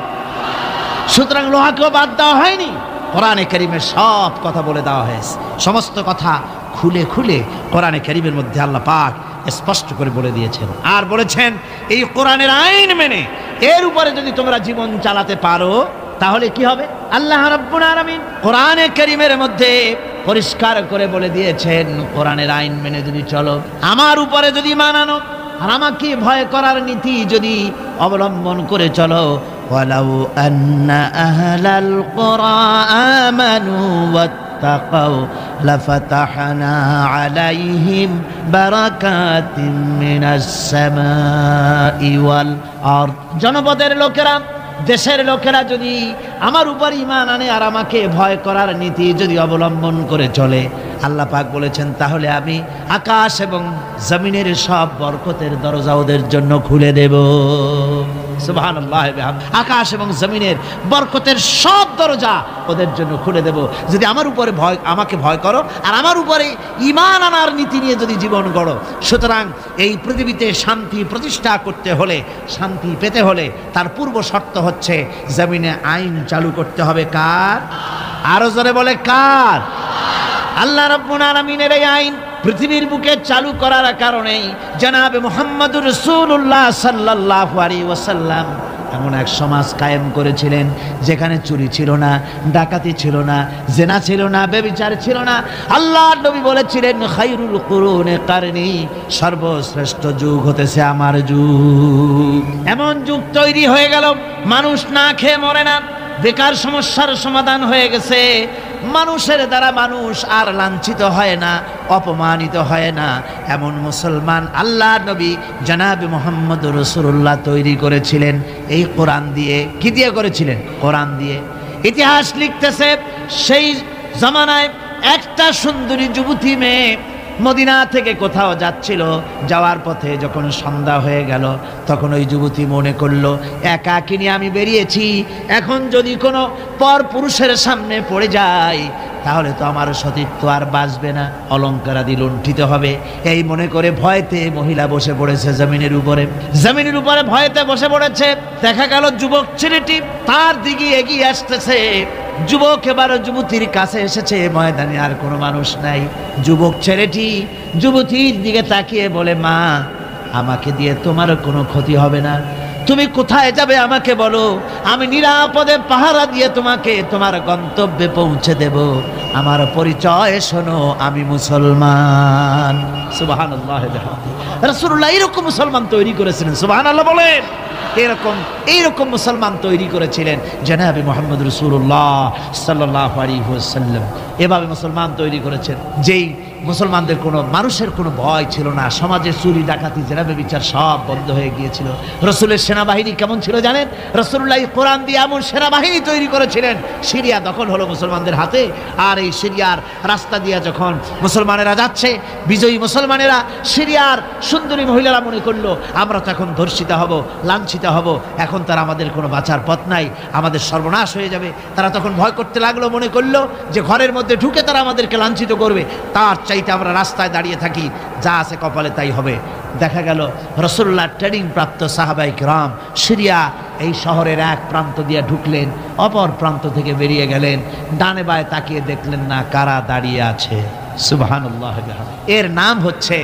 A: সুতরাং লোহাকেও বাদ দেওয়া হয়নি, কোরআনে কারীমের সব কথা বলে দেওয়া হয়েছে। সমস্ত কথা খুলে খুলে কোরআনে কারীমের মধ্যে আল্লাহ পাক স্পষ্ট করে বলে দিয়েছেন। আর বলেছেন, এই কোরআনের আইন মেনে এর উপরে যদি তোমরা জীবন চালাতে পারো, তাহলে কি হবে? আল্লাহ রাব্বুল আলামিন কোরআনে কারীমের মধ্যে পরিষ্কার করে বলে দিয়েছেন, কোরআনের আইন মেনে যদি চলো, আমার উপরে যদি মানানো আর আমাকে ভয় করার নীতি যদি অবলম্বন করে চলো, ওয়ালাউ আন্না আহলাল কুরা আমানু ওয়াত্তাকাউ লাফাতাহনা আলাইহিম বারাকাতিম মিনাস সামাই ওয়াল আরদ। জনপদের লোকেরা, দেশের লোকেরা যদি আমার উপর ঈমান আনে আর আমাকে ভয় করার নীতি যদি অবলম্বন করে চলে, আল্লাহ পাক বলেছেন তাহলে আমি আকাশ এবং জমিনের সব বরকতের দরজা ওদের জন্য খুলে দেব। সুবহানাল্লাহ। আকাশ এবং জমিনের বরকতের সব দরজা ওদের জন্য খুলে দেব যদি আমার উপরে আমাকে ভয় করো আর আমার উপরে ঈমান আনার নীতি নিয়ে যদি জীবন গড়ো। সুতরাং এই পৃথিবীতে শান্তি প্রতিষ্ঠা করতে হলে, শান্তি পেতে হলে তার পূর্ব শর্ত হচ্ছে জমিনে আইন চালু করতে হবে। কার? আরো জোরে বলে কার? আল্লাহ রাব্বুল আলামিনের এই আইন পৃথিবীর বুকে চালু করার কারণেই জনাবে মুহাম্মদুর রাসূলুল্লাহ সাল্লাল্লাহু আলাইহি ওয়াসাল্লাম এমন এক সমাজ কায়েম করেছিলেন যেখানে চুরি ছিল না, ডাকাতি ছিল না, জেনা ছিল না, ব্যভিচার ছিল না। আল্লাহর নবী বলেছিলেন, খায়রুল কুরুনি কারনি, সর্বশ্রেষ্ঠ যুগ হতেছে আমার যুগ। এমন যুগ তৈরি হয়ে গেল, মানুষ না খেয়ে মরে না, বেকার সমস্যার সমাধান হয়ে গেছে, মানুষের দ্বারা মানুষ আর লাঞ্ছিত হয় না, অপমানিত হয় না। এমন মুসলমান আল্লাহর নবী জনাবে মুহাম্মদুর রাসূলুল্লাহ তৈরি করেছিলেন এই কোরআন দিয়ে। কি দিয়ে করেছিলেন? কোরআন দিয়ে। ইতিহাস লিখতেছে সেই জামানায় একটা সুন্দরী যুবতী মেয়ে মদিনা থেকে কোথাও যাচ্ছিল, যাওয়ার পথে যখন সন্ধ্যা হয়ে গেল তখন ওই যুবতী মনে করলো, একাকিনী আমি বেরিয়েছি, এখন যদি কোনো পর পুরুষের সামনে পড়ে যায় তাহলে তো আমার সতীত্ব আর বাঁচবে না, অলঙ্কারাদি লুণ্ঠিত হবে। এই মনে করে ভয়তে মহিলা বসে পড়েছে জমিনের উপরে। জমিনের উপরে ভয়তে বসে পড়েছে। দেখা গেল যুবক ছেলেটি তার দিকে এগিয়ে আসতেছে। যুবক এবার যুবতীর কাছে এসেছে, ময়দানে আর কোনো মানুষ নাই। যুবক ছেলেটি যুবতীর দিকে তাকিয়ে বলে, মা, আমাকে দিয়ে তোমার কোনো ক্ষতি হবে না, তুমি কোথায় যাবে আমাকে বলো, আমি নিরাপদে পাহারা দিয়ে তোমাকে তোমার গন্তব্যে পৌঁছে দেব। আমার পরিচয় শোনো, আমি মুসলমান। সুবহানাল্লাহ। রাসূলুল্লাহ এরকম মুসলমান তৈরি করেছিলেন। সুবহানাল্লাহ বলেন। এইরকম মুসলমান তৈরি করেছিলেন জনাবে মুহাম্মদ রাসূলুল্লাহ সাল্লাল্লাহু আলাইহি ওয়াসাল্লাম। এভাবে মুসলমান তৈরি করেছেন যেই মুসলমানদের কোনো মানুষের কোনো ভয় ছিল না। সমাজে চুরি ডাকাতি জেনা ব্যভিচার সব বন্ধ হয়ে গিয়েছিল। রাসূলের সেনাবাহিনী কেমন ছিল জানেন? রাসূলুল্লাহ কোরআন দিয়ে এমন সেনাবাহিনী তৈরি করেছিলেন, সিরিয়া দখল হলো মুসলমানদের হাতে। আর এই সিরিয়ার রাস্তা দিয়ে যখন মুসলমানেরা যাচ্ছে, বিজয়ী মুসলমানেরা সিরিয়ার সুন্দরী মহিলারা মনে করলো আমরা তো এখন ধর্ষিতা হব, লাঞ্ছিত হব, এখন তারা আমাদের কোনো বাঁচার পথ নাই, আমাদের সর্বনাশ হয়ে যাবে। তারা তখন ভয় করতে লাগলো, মনে করলো যে ঘরের মধ্যে ঢুকে তারা আমাদেরকে লাঞ্ছিত করবে, তার চাইতে আমরা রাস্তায় দাঁড়িয়ে থাকি, যা আছে কপালে তাই হবে। দেখা গেল রাসূলুল্লাহ ট্রেনিং প্রাপ্ত সাহাবায়ে কিরাম সিরিয়া এই শহরের এক প্রান্ত দিয়ে ঢুকলেন, অপর প্রান্ত থেকে বেরিয়ে গেলেন, ডানে বায়ে তাকিয়ে দেখলেন না কারা দাঁড়িয়ে আছে। সুবহানাল্লাহ। এর নাম হচ্ছে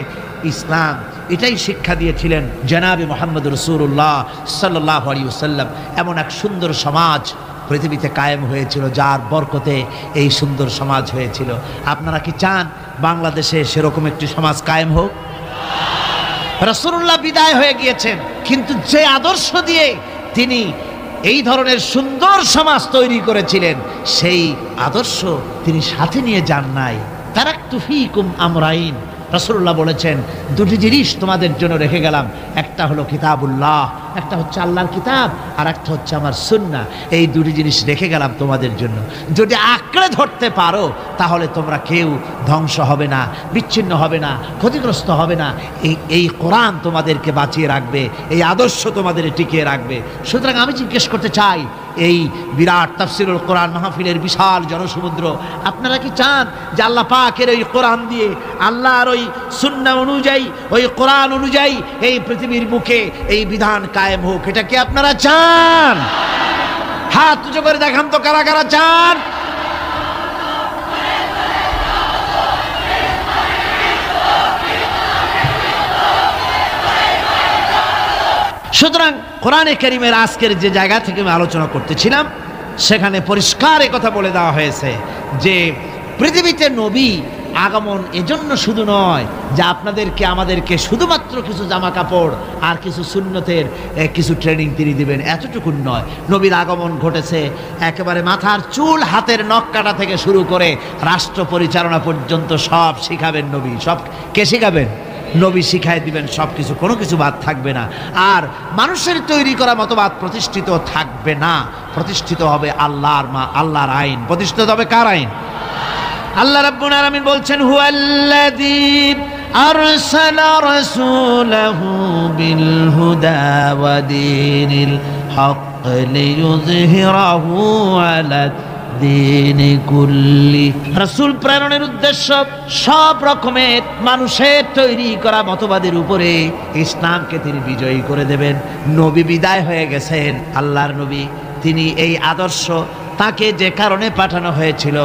A: ইসলাম। এটাই শিক্ষা দিয়েছিলেন জনাবে মুহাম্মদ রাসূলুল্লাহ সাল্লাল্লাহু আলাইহি ওয়াসাল্লাম। এমন এক সুন্দর সমাজ পৃথিবীতে কায়েম হয়েছিল, যার বরকতে এই সুন্দর সমাজ হয়েছিল। আপনারা কি চান বাংলাদেশে সেরকম একটি সমাজ কায়েম হোক? রাসূলুল্লাহ বিদায় হয়ে গিয়েছেন, কিন্তু যে আদর্শ দিয়ে তিনি এই ধরনের সুন্দর সমাজ তৈরি করেছিলেন, সেই আদর্শ তিনি সাথে নিয়ে যান নাই। তারাকতু ফীকুম আমরাইন, রাসূলুল্লাহ বলেছেন দুটি জিনিস তোমাদের জন্য রেখে গেলাম, একটা হলো কিতাবুল্লাহ, একটা হচ্ছে আল্লাহর কিতাব, আর একটা হচ্ছে আমার সুন্নাহ। এই দুটি জিনিস রেখে গেলাম তোমাদের জন্য। যদি আঁকড়ে ধরতে পারো তাহলে তোমরা কেউ ধ্বংস হবে না, বিচ্ছিন্ন হবে না, ক্ষতিগ্রস্ত হবে না। এই কোরআন তোমাদেরকে বাঁচিয়ে রাখবে, এই আদর্শ তোমাদের টিকিয়ে রাখবে। সুতরাং আমি জিজ্ঞেস করতে চাই, এই বিরাট তাফসিরুল কোরআন মাহফিলের বিশাল জনসমুদ্র, আপনারা কি চান যে আল্লাহ পাকের ওই কোরআন দিয়ে, আল্লাহর ওই সুন্নাহ অনুযায়ী, ওই কোরআন অনুযায়ী এই পৃথিবীর বুকে এই বিধান কায়েম হোক? এটা কি আপনারা চান? হাত উঁচু করে দেখান তো কারা কারা চান। সুতরাং কোরআনে কারীমের আজকের যে জায়গা থেকে আমি আলোচনা করতেছিলাম, সেখানে পরিষ্কার কথা বলে দেওয়া হয়েছে যে পৃথিবীতে নবী আগমন এজন্য শুধু নয় যে আপনাদেরকে আমাদেরকে শুধুমাত্র কিছু জামা কাপড় আর কিছু সুন্নতের কিছু ট্রেনিং তিনি দিবেন, এতটুকু নয়। নবীর আগমন ঘটেছে একেবারে মাথার চুল, হাতের নখ কাটা থেকে শুরু করে রাষ্ট্র পরিচালনা পর্যন্ত সব শিখাবেন নবী। সব কে শিখাবেন? নবী শিখায় দিবেন সব কিছু, কোনো কিছু বাদ থাকবে না। আর মানুষের তৈরি করা মতবাদ প্রতিষ্ঠিত থাকবে না, প্রতিষ্ঠিত হবে আল্লাহর আইন। প্রতিষ্ঠিত হবে কার আইন? আল্লাহ রাব্বুল আলামিন বলছেন, হুয়াল্লাযী আরসালা রাসূলাহু বিল হুদা ওয়া দীনিল হক লিইয়ুযহিরাহু আলা দ্বীনি কুল্লি। রাসূল প্রেরণের উদ্দেশ্য সব রকমের মানুষের তৈরি করা মতবাদের উপরে ইসলামকে তিনি বিজয়ী করে দেবেন। নবী বিদায় হয়ে গেছেন, আল্লাহর নবী, তিনি এই আদর্শ তাকে যে কারণে পাঠানো হয়েছিল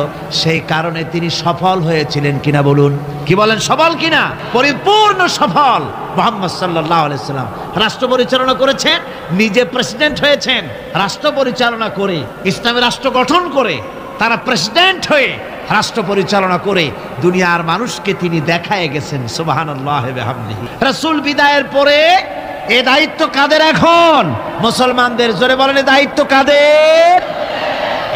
A: সেই কারণে তিনি সফল হয়েছিলেন কিনা বলুন? কি বলেন, সফল কিনা? পরিপূর্ণ সফল। মুহাম্মদ সাল্লাল্লাহু আলাইহি সাল্লাম রাষ্ট্র পরিচালনা করেছেন, নিজে প্রেসিডেন্ট হয়েছেন, রাষ্ট্র পরিচালনা করে ইসলামের রাষ্ট্র গঠন করে তারা প্রেসিডেন্ট হয়ে রাষ্ট্র পরিচালনা করে দুনিয়ার মানুষকে তিনি দেখায় গেছেন। সুবহানাল্লাহি ওয়া বিহামদিহি। রাসূল বিদায়ের পরে এ দায়িত্ব কাদের এখন? মুসলমানদের। জোরে বলেন, এ দায়িত্ব কাদের?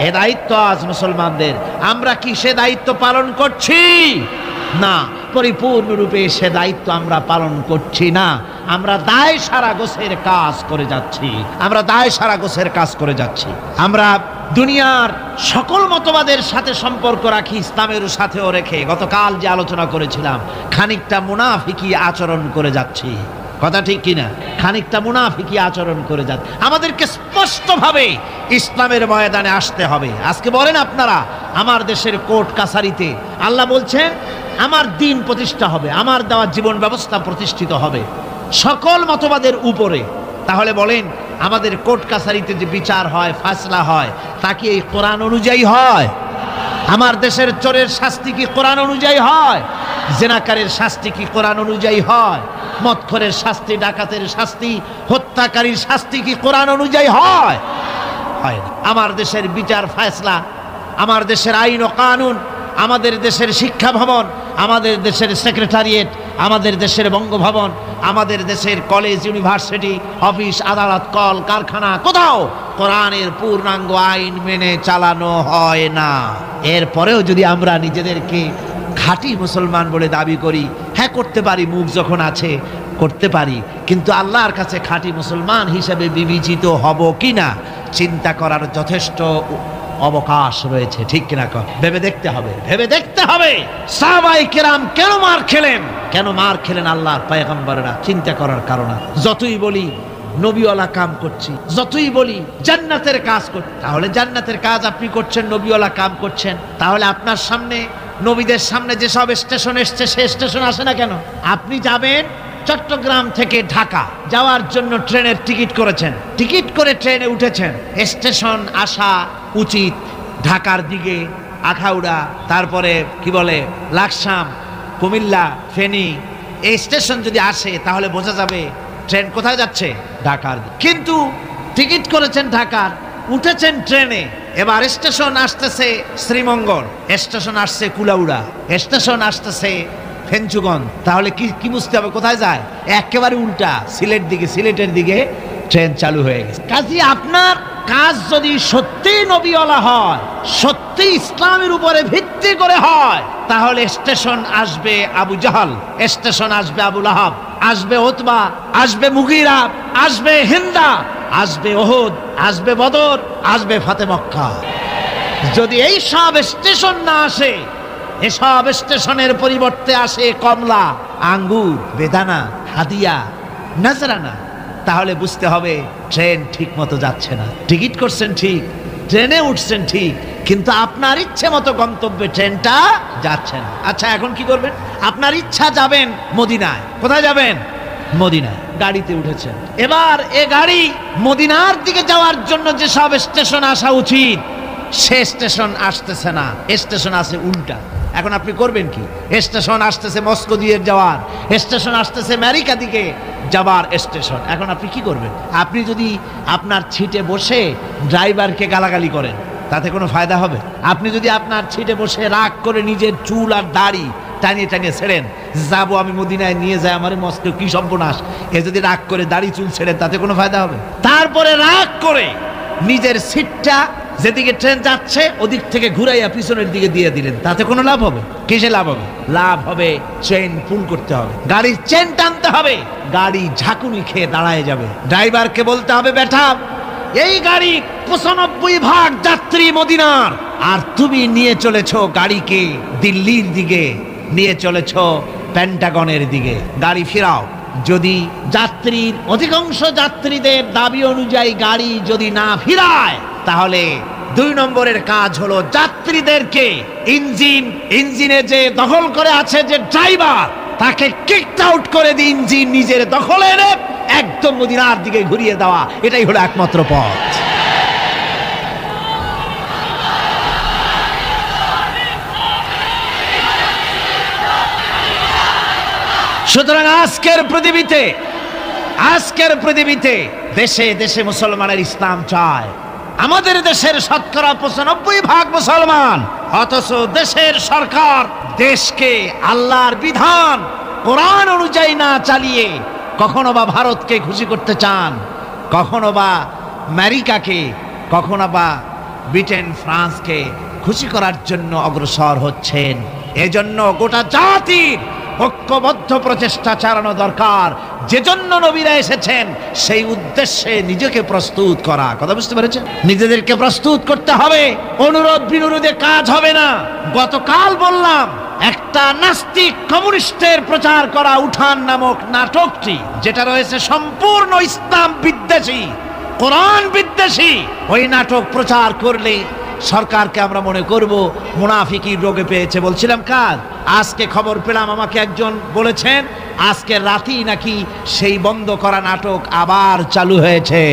A: এ দায়িত্ব আজ মুসলমানদের। আমরা কি সে দায়িত্ব পালন করছি? না, পরিপূর্ণরূপে সে দায়িত্ব আমরা পালন করছি না। আমরা দায় সারা গোছের কাজ করে যাচ্ছি, আমরা দায় সারা গোছের কাজ করে যাচ্ছি। আমরা দুনিয়ার সকল মতবাদের সাথে সম্পর্ক রাখি, ইসলামের সাথেও রেখে গতকাল যে আলোচনা করেছিলাম, খানিকটা মুনাফিকি আচরণ করে যাচ্ছি। কথা ঠিক কিনা? খানিকটা মুনাফিকি আচরণ করে যান। আমাদেরকে স্পষ্টভাবে ইসলামের ময়দানে আসতে হবে। আজকে বলেন আপনারা, আমার দেশের কোর্ট কাছারিতে আল্লাহ বলছেন আমার দিন প্রতিষ্ঠা হবে, আমার দেওয়া জীবন ব্যবস্থা প্রতিষ্ঠিত হবে সকল মতবাদের উপরে। তাহলে বলেন, আমাদের কোর্ট কাছারিতে যে বিচার হয়, ফায়সালা হয়, তা কি এই কোরআন অনুযায়ী হয়? আমার দেশের চোরের শাস্তি কি কোরআন অনুযায়ী হয়? জেনাকারের শাস্তি কি কোরআন অনুযায়ী হয়? মদখোরের শাস্তি, ডাকাতের শাস্তি, হত্যাকারীর শাস্তি কি কোরআন অনুযায়ী হয়? হয় না। আমার দেশের বিচার ফায়সালা, আমার দেশের আইন ও কানুন, আমাদের দেশের শিক্ষা ভবন, আমাদের দেশের সেক্রেটারিয়েট, আমাদের দেশের বঙ্গভবন, আমাদের দেশের কলেজ, ইউনিভার্সিটি, অফিস, আদালত, কল কারখানা, কোথাও কোরআনের পূর্ণাঙ্গ আইন মেনে চালানো হয় না। এরপরেও যদি আমরা নিজেদেরকে খাঁটি মুসলমান বলে দাবি করি, হ্যাঁ করতে পারি, মুখ যখন আছে করতে পারি, কিন্তু আল্লাহর কাছে খাঁটি মুসলমান হিসেবে বিবেচিত হব কিনা চিন্তা করার যথেষ্ট অবকাশ রয়েছে। ঠিক কিনা? ভেবে দেখতে হবে, ভেবে দেখতে হবে। সাহাবায়ে কেরাম কেন মার খেলেন? কেন মার খেলেন আল্লাহর পয়গম্বররা? চিন্তা করার কারণ। যতই বলি নবীওয়ালা কাম করছি, যতই বলি জান্নাতের কাজ করছি, তাহলে জান্নাতের কাজ আপনি করছেন, নবীওয়ালা কাম করছেন, তাহলে আপনার সামনে নবীদের সামনে যেসব স্টেশন এসছে সে স্টেশন আসে না কেন? আপনি যাবেন চট্টগ্রাম থেকে ঢাকা যাওয়ার জন্য ট্রেনের টিকিট করেছেন, টিকিট করে ট্রেনে উঠেছেন, স্টেশন আসা উচিত ঢাকার দিকে, আখাউড়া, তারপরে কি বলে লাকসাম, কুমিল্লা, ফেনী, এই স্টেশন যদি আসে তাহলে বোঝা যাবে ট্রেন কোথায় যাচ্ছে, ঢাকার। কিন্তু টিকিট করেছেন ঢাকার, উঠেছেন ট্রেনে, এবার স্টেশন আসতেছে শ্রীমঙ্গল, স্টেশন আসছে কুলাউড়া, স্টেশন আসতেছে ফেঞ্চুগঞ্জ, তাহলে কি বুঝতে হবে কোথায় যায়? একেবারে উল্টা, সিলেটের দিকে ট্রেন চালু হয়ে গেছে। কাজী আপনার কাজ যদি সত্যি নবীওয়ালা হয়, সত্যি ইসলামের উপরে ভিত্তি করে হয়, তাহলে স্টেশন আসবে আবু জাহাল, স্টেশন আসবে আবু লাহাব, আসবে উতবা, আসবে মুগীরা, আসবে হিন্দা, আসবে ওহুদ, আসবে বদর, আসবে ফাতে মক্কা। যদি এই সব স্টেশন না আসে, এসব স্টেশনের পরিবর্তে আসে কমলা, আঙ্গুর, বেদানা, হাদিয়া, নাজরানা, তাহলে বুঝতে হবে ট্রেন ঠিক মতো যাচ্ছে না। টিকিট করছেন ঠিক, ট্রেনে উঠছেন ঠিক, কিন্তু আপনার ইচ্ছে মতো গন্তব্যে ট্রেনটা যাচ্ছে না। আচ্ছা, এখন কি করবেন? আপনার ইচ্ছা যাবেন মদিনায়, কোথায় যাবেন? মদিনায়। গাড়িতে উঠেছেন, এবার এ গাড়ি মদিনার দিকে যাওয়ার জন্য যেসব স্টেশন আসা উচিত সে স্টেশন আসতেছে না, স্টেশন আছে উল্টা। এখন আপনি করবেন কি? স্টেশন আসতেছে মস্কো দিয়ে যাওয়ার, স্টেশন আসতেছে আমেরিকা দিকে যাবার স্টেশন। এখন আপনি কি করবেন? আপনি যদি আপনার সিটে বসে ড্রাইভারকে গালাগালি করেন, তাতে কোনো ফায়দা হবে? আপনি যদি আপনার ছিটে বসে রাগ করে নিজের চুল আর দাড়ি টানিয়ে টানিয়ে ছেড়েন, যাবো আমি মদিনায় নিয়ে যায় আমার মস্ত কি সর্বনাশ, এ যদি রাগ করে দাড়ি চুল ছেড়েন তাতে কোনো ফায়দা হবে? তারপরে রাগ করে নিজের সিটটা যেদিকে ট্রেন যাচ্ছে ওদিক থেকে ঘুরাইয়া পিছনের দিকে দিয়ে দিলেন, তাতে কোনো লাভ হবে? কিসে লাভ হবে? লাভ হবে চেইন পুল করতে হবে, গাড়ির চেন টানতে হবে, গাড়ি ঝাঁকুনি খেয়ে দাঁড়ায় যাবে। ড্রাইভারকে বলতে হবে, বেটা এই গাড়ি 95% যাত্রী মদিনার, আর তুমি নিয়ে চলেছো গাড়িকে দিল্লির দিকে, নিয়ে চলেছো পেন্টাগনের দিকে, গাড়ি ফিরাও। যদি যাত্রীর অধিকাংশ যাত্রীদের দাবি অনুযায়ী গাড়ি যদি না ফিরায়, তাহলে 2 নম্বরের কাজ হলো যাত্রীদেরকে ইঞ্জিনে যে দখল করে আছে যে ড্রাইভার, তাকে কিকড আউট করে দিয়ে ইঞ্জিন নিজের দখলে এনে একদম মদিনার দিকে ঘুরিয়ে দেওয়া, এটাই হলো একমাত্র পথ। সুতরাং আজকের পৃথিবীতে দেশে দেশে মুসলমানের ইসলাম চায়। আমাদের দেশের শতকরা 95% মুসলমান, অথচ দেশের সরকার দেশকে আল্লাহর বিধান কোরআন অনুযায়ী না চালিয়ে কখনো বা ভারতকে খুশি করতে চান, কখনো বা আমেরিকাকে, কখনো বা ব্রিটেন ফ্রান্সকে খুশি করার জন্য অগ্রসর হচ্ছেন। এজন্য গোটা জাতির ঐক্যবদ্ধ প্রচেষ্টা চালানো দরকার। যে জন্য নবীরা এসেছেন সেই উদ্দেশ্যে নিজেকে প্রস্তুত করা। কথা বুঝতে পেরেছেন? নিজেদেরকে প্রস্তুত করতে হবে, অনুরোধ বিনুরোধে কাজ হবে না। গতকাল বললাম, একটা নাস্তিক কমিউনিস্টের প্রচার করা উঠান নামক নাটকটি, যেটা রয়েছে সম্পূর্ণ ইসলাম বিদ্বেষী, কোরআন বিদ্বেষী, ওই নাটক প্রচার করলে সরকারকে আমরা মনে করব মুনাফিকির রোগে পেয়েছে। বলছিলাম কাজ, আজকে খবর পেলাম, আমাকে একজন বলেছেন আজকে রাতেই নাকি সেই বন্ধ করা নাটক আবার চালু হয়েছে।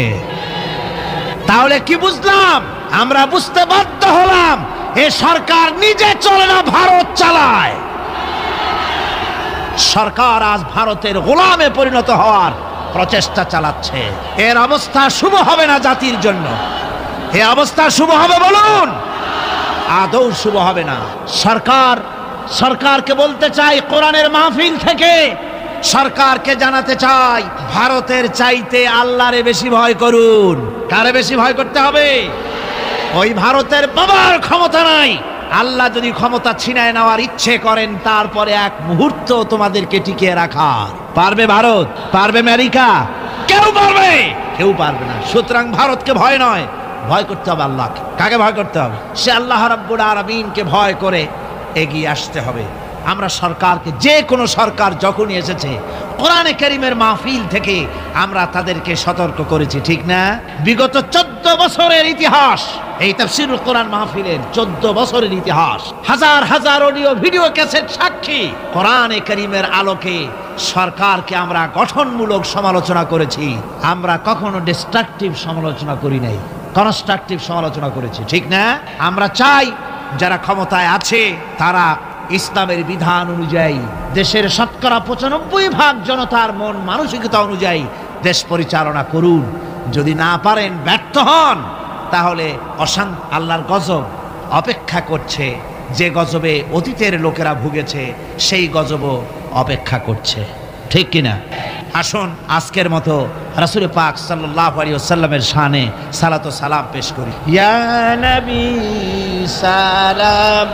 A: তাহলে কি বুঝলাম? আমরা বুঝতে বাধ্য হলাম এ সরকার নিজে চলে না, ভারত চালায়। সরকার আজ ভারতের গোলামে পরিণত হওয়ার প্রচেষ্টা চালাচ্ছে। এর অবস্থা শুভ হবে না জাতির জন্য। এ অবস্থা শুভ হবে বলুন? আদৌ শুভ হবে না। সরকারকে বলতে চাই, কোরআনের মাহফিল থেকে সরকারকে জানাতে চাই, ভারতের চাইতে আল্লাহরে বেশি ভয় করুন। কারে বেশি ভয় করতে হবে? ওই ভারতের বাবার ক্ষমতা নাই। আল্লাহ যদি ক্ষমতা ছিনায় নেওয়ার ইচ্ছে করেন, তারপরে এক মুহূর্ত তোমাদেরকে টিকিয়ে রাখা পারবে ভারত? পারবে আমেরিকা? কেউ পারবে না। সুতরাং ভারতকে ভয় নয়, ভয় করতে হবে আল্লাহকে। কাকে ভয় করতে হবে? সে আল্লাহ রাব্বুল আলামিনকে ভয় করে এগিয়ে আসতে হবে। আমরা সরকারকে, যে কোনো সরকার যখনই এসেছে, কোরআনে কারীমের মাহফিল থেকে আমরা তাদেরকে সতর্ক করেছি, ঠিক না? বিগত 14 বছরের ইতিহাস, এই তাফসীরুল কোরআন মাহফিলের 14 বছরের ইতিহাস, হাজার হাজার অডিও ভিডিও ক্যাসেট সাক্ষী। কোরআনে কারীমের আলোকে সরকারকে আমরা গঠনমূলক সমালোচনা করেছি। আমরা কখনো ডিস্ট্রাকটিভ সমালোচনা করি নাই, কনস্ট্রাকটিভ সমালোচনা করেছি, ঠিক না? আমরা চাই যারা ক্ষমতায় আছে তারা ইসলামের বিধান অনুযায়ী, দেশের শতকরা 95% জনতার মন মানসিকতা অনুযায়ী দেশ পরিচালনা করুন। যদি না পারেন, ব্যর্থ হন, তাহলে আল্লাহর গজব অপেক্ষা করছে। যে গজবে অতীতের লোকেরা ভুগেছে, সেই গজবও অপেক্ষা করছে, ঠিক কিনা? আসুন আজকের মতো রাসূল পাক সাল্লাল্লাহু আলাইহি ওয়াসাল্লামের শানে সালাত ও সালাম পেশ করি। ইয়া নবী সালাম,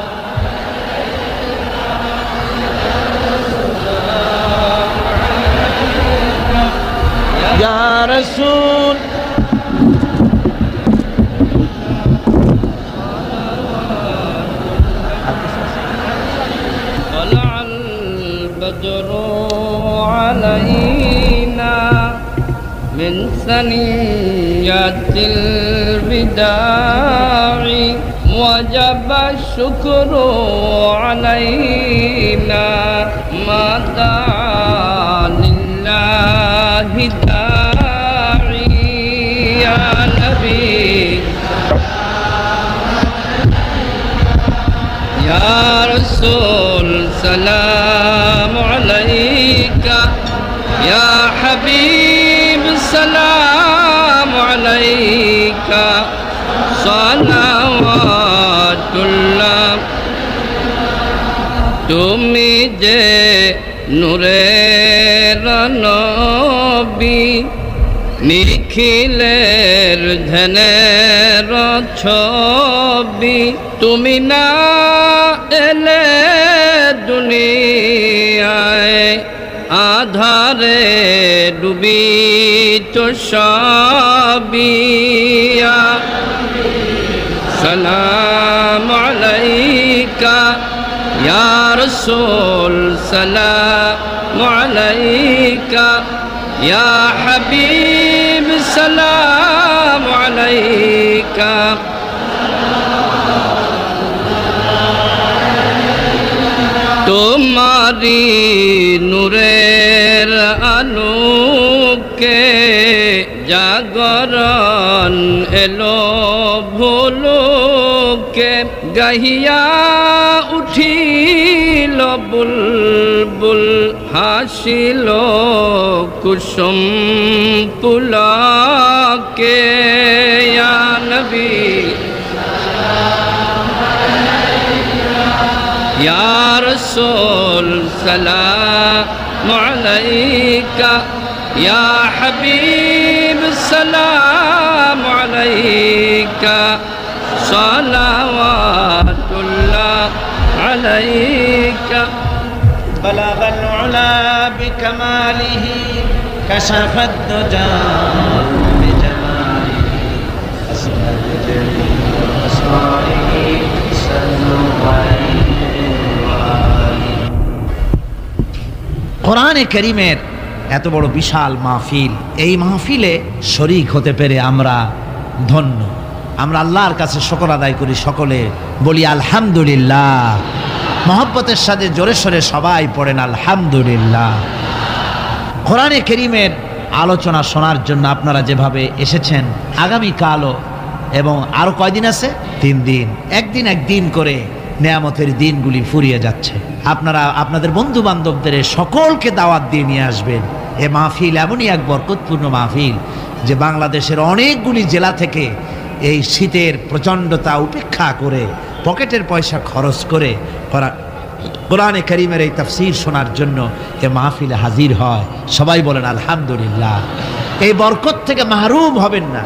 A: ইয়া রাসূল
C: علينا من ثنيات الوداع وجب الشكر علينا ما دعا لله داعي يا نبي يا رسول سلام عليك يا حبيب سلام عليك صلوات তুমি যে নূরের নবী, নিখিলের ধ্যানের ছবি, তুমি না এলে দুনিয়ায় আধারে ডুবি তো সবিয়া। সালাম আলাইকা ইয়া রাসূল, সালাম আলাইকা ইয়া হাবিব, সালাম আলাইকা। তোমারি নূরের আলোকে জাগরণ এলো ভুলুকে, গাহিয়া উঠিল বুলবুল, হাসিল কুসুম পুলকে। ইয়া নবী ইয়া রাসূল, সালাম আলাইকা ইয়া হাবিব, সালাম আলাইকা। সালাওয়াতুল্লাহ আলাইকা।
A: বালাগাল উলা বিকামালিহি কাশাফাদ দুজা বিজামালিহি আসমাদ জামিল আসমাইহি সাল্লাল্লাহু আলাইহি ওয়া আলিহি। কোরআনে কারীমের এত বড় বিশাল মাহফিল, এই মাহফিলে শরীক হতে পেরে আমরা ধন্য। আমরা আল্লাহর কাছে শুকর আদায় করি, সকলে বলি আলহামদুলিল্লাহ। মহব্বতের সাথে জোরে সোরে সবাই পড়েন আলহামদুলিল্লাহ। কোরআনে কারীমের আলোচনা শোনার জন্য আপনারা যেভাবে এসেছেন, আগামীকালও এবং আরও কয়দিন আছে? 3 দিন, একদিন একদিন করে নেয়ামতের দিনগুলি ফুরিয়ে যাচ্ছে। আপনারা আপনাদের বন্ধু বান্ধবদের সকলকে দাওয়াত দিয়ে নিয়ে আসবেন। এ মাহফিল এমনই এক বরকতপূর্ণ মাহফিল যে বাংলাদেশের অনেকগুলি জেলা থেকে এই শীতের প্রচণ্ডতা উপেক্ষা করে পকেটের পয়সা খরচ করে কোরআনে কারীমের এই তাফসীর শোনার জন্য এ মাহফিলে হাজির হয়। সবাই বলেন আলহামদুলিল্লাহ। এই বরকত থেকে মাহরুম হবেন না।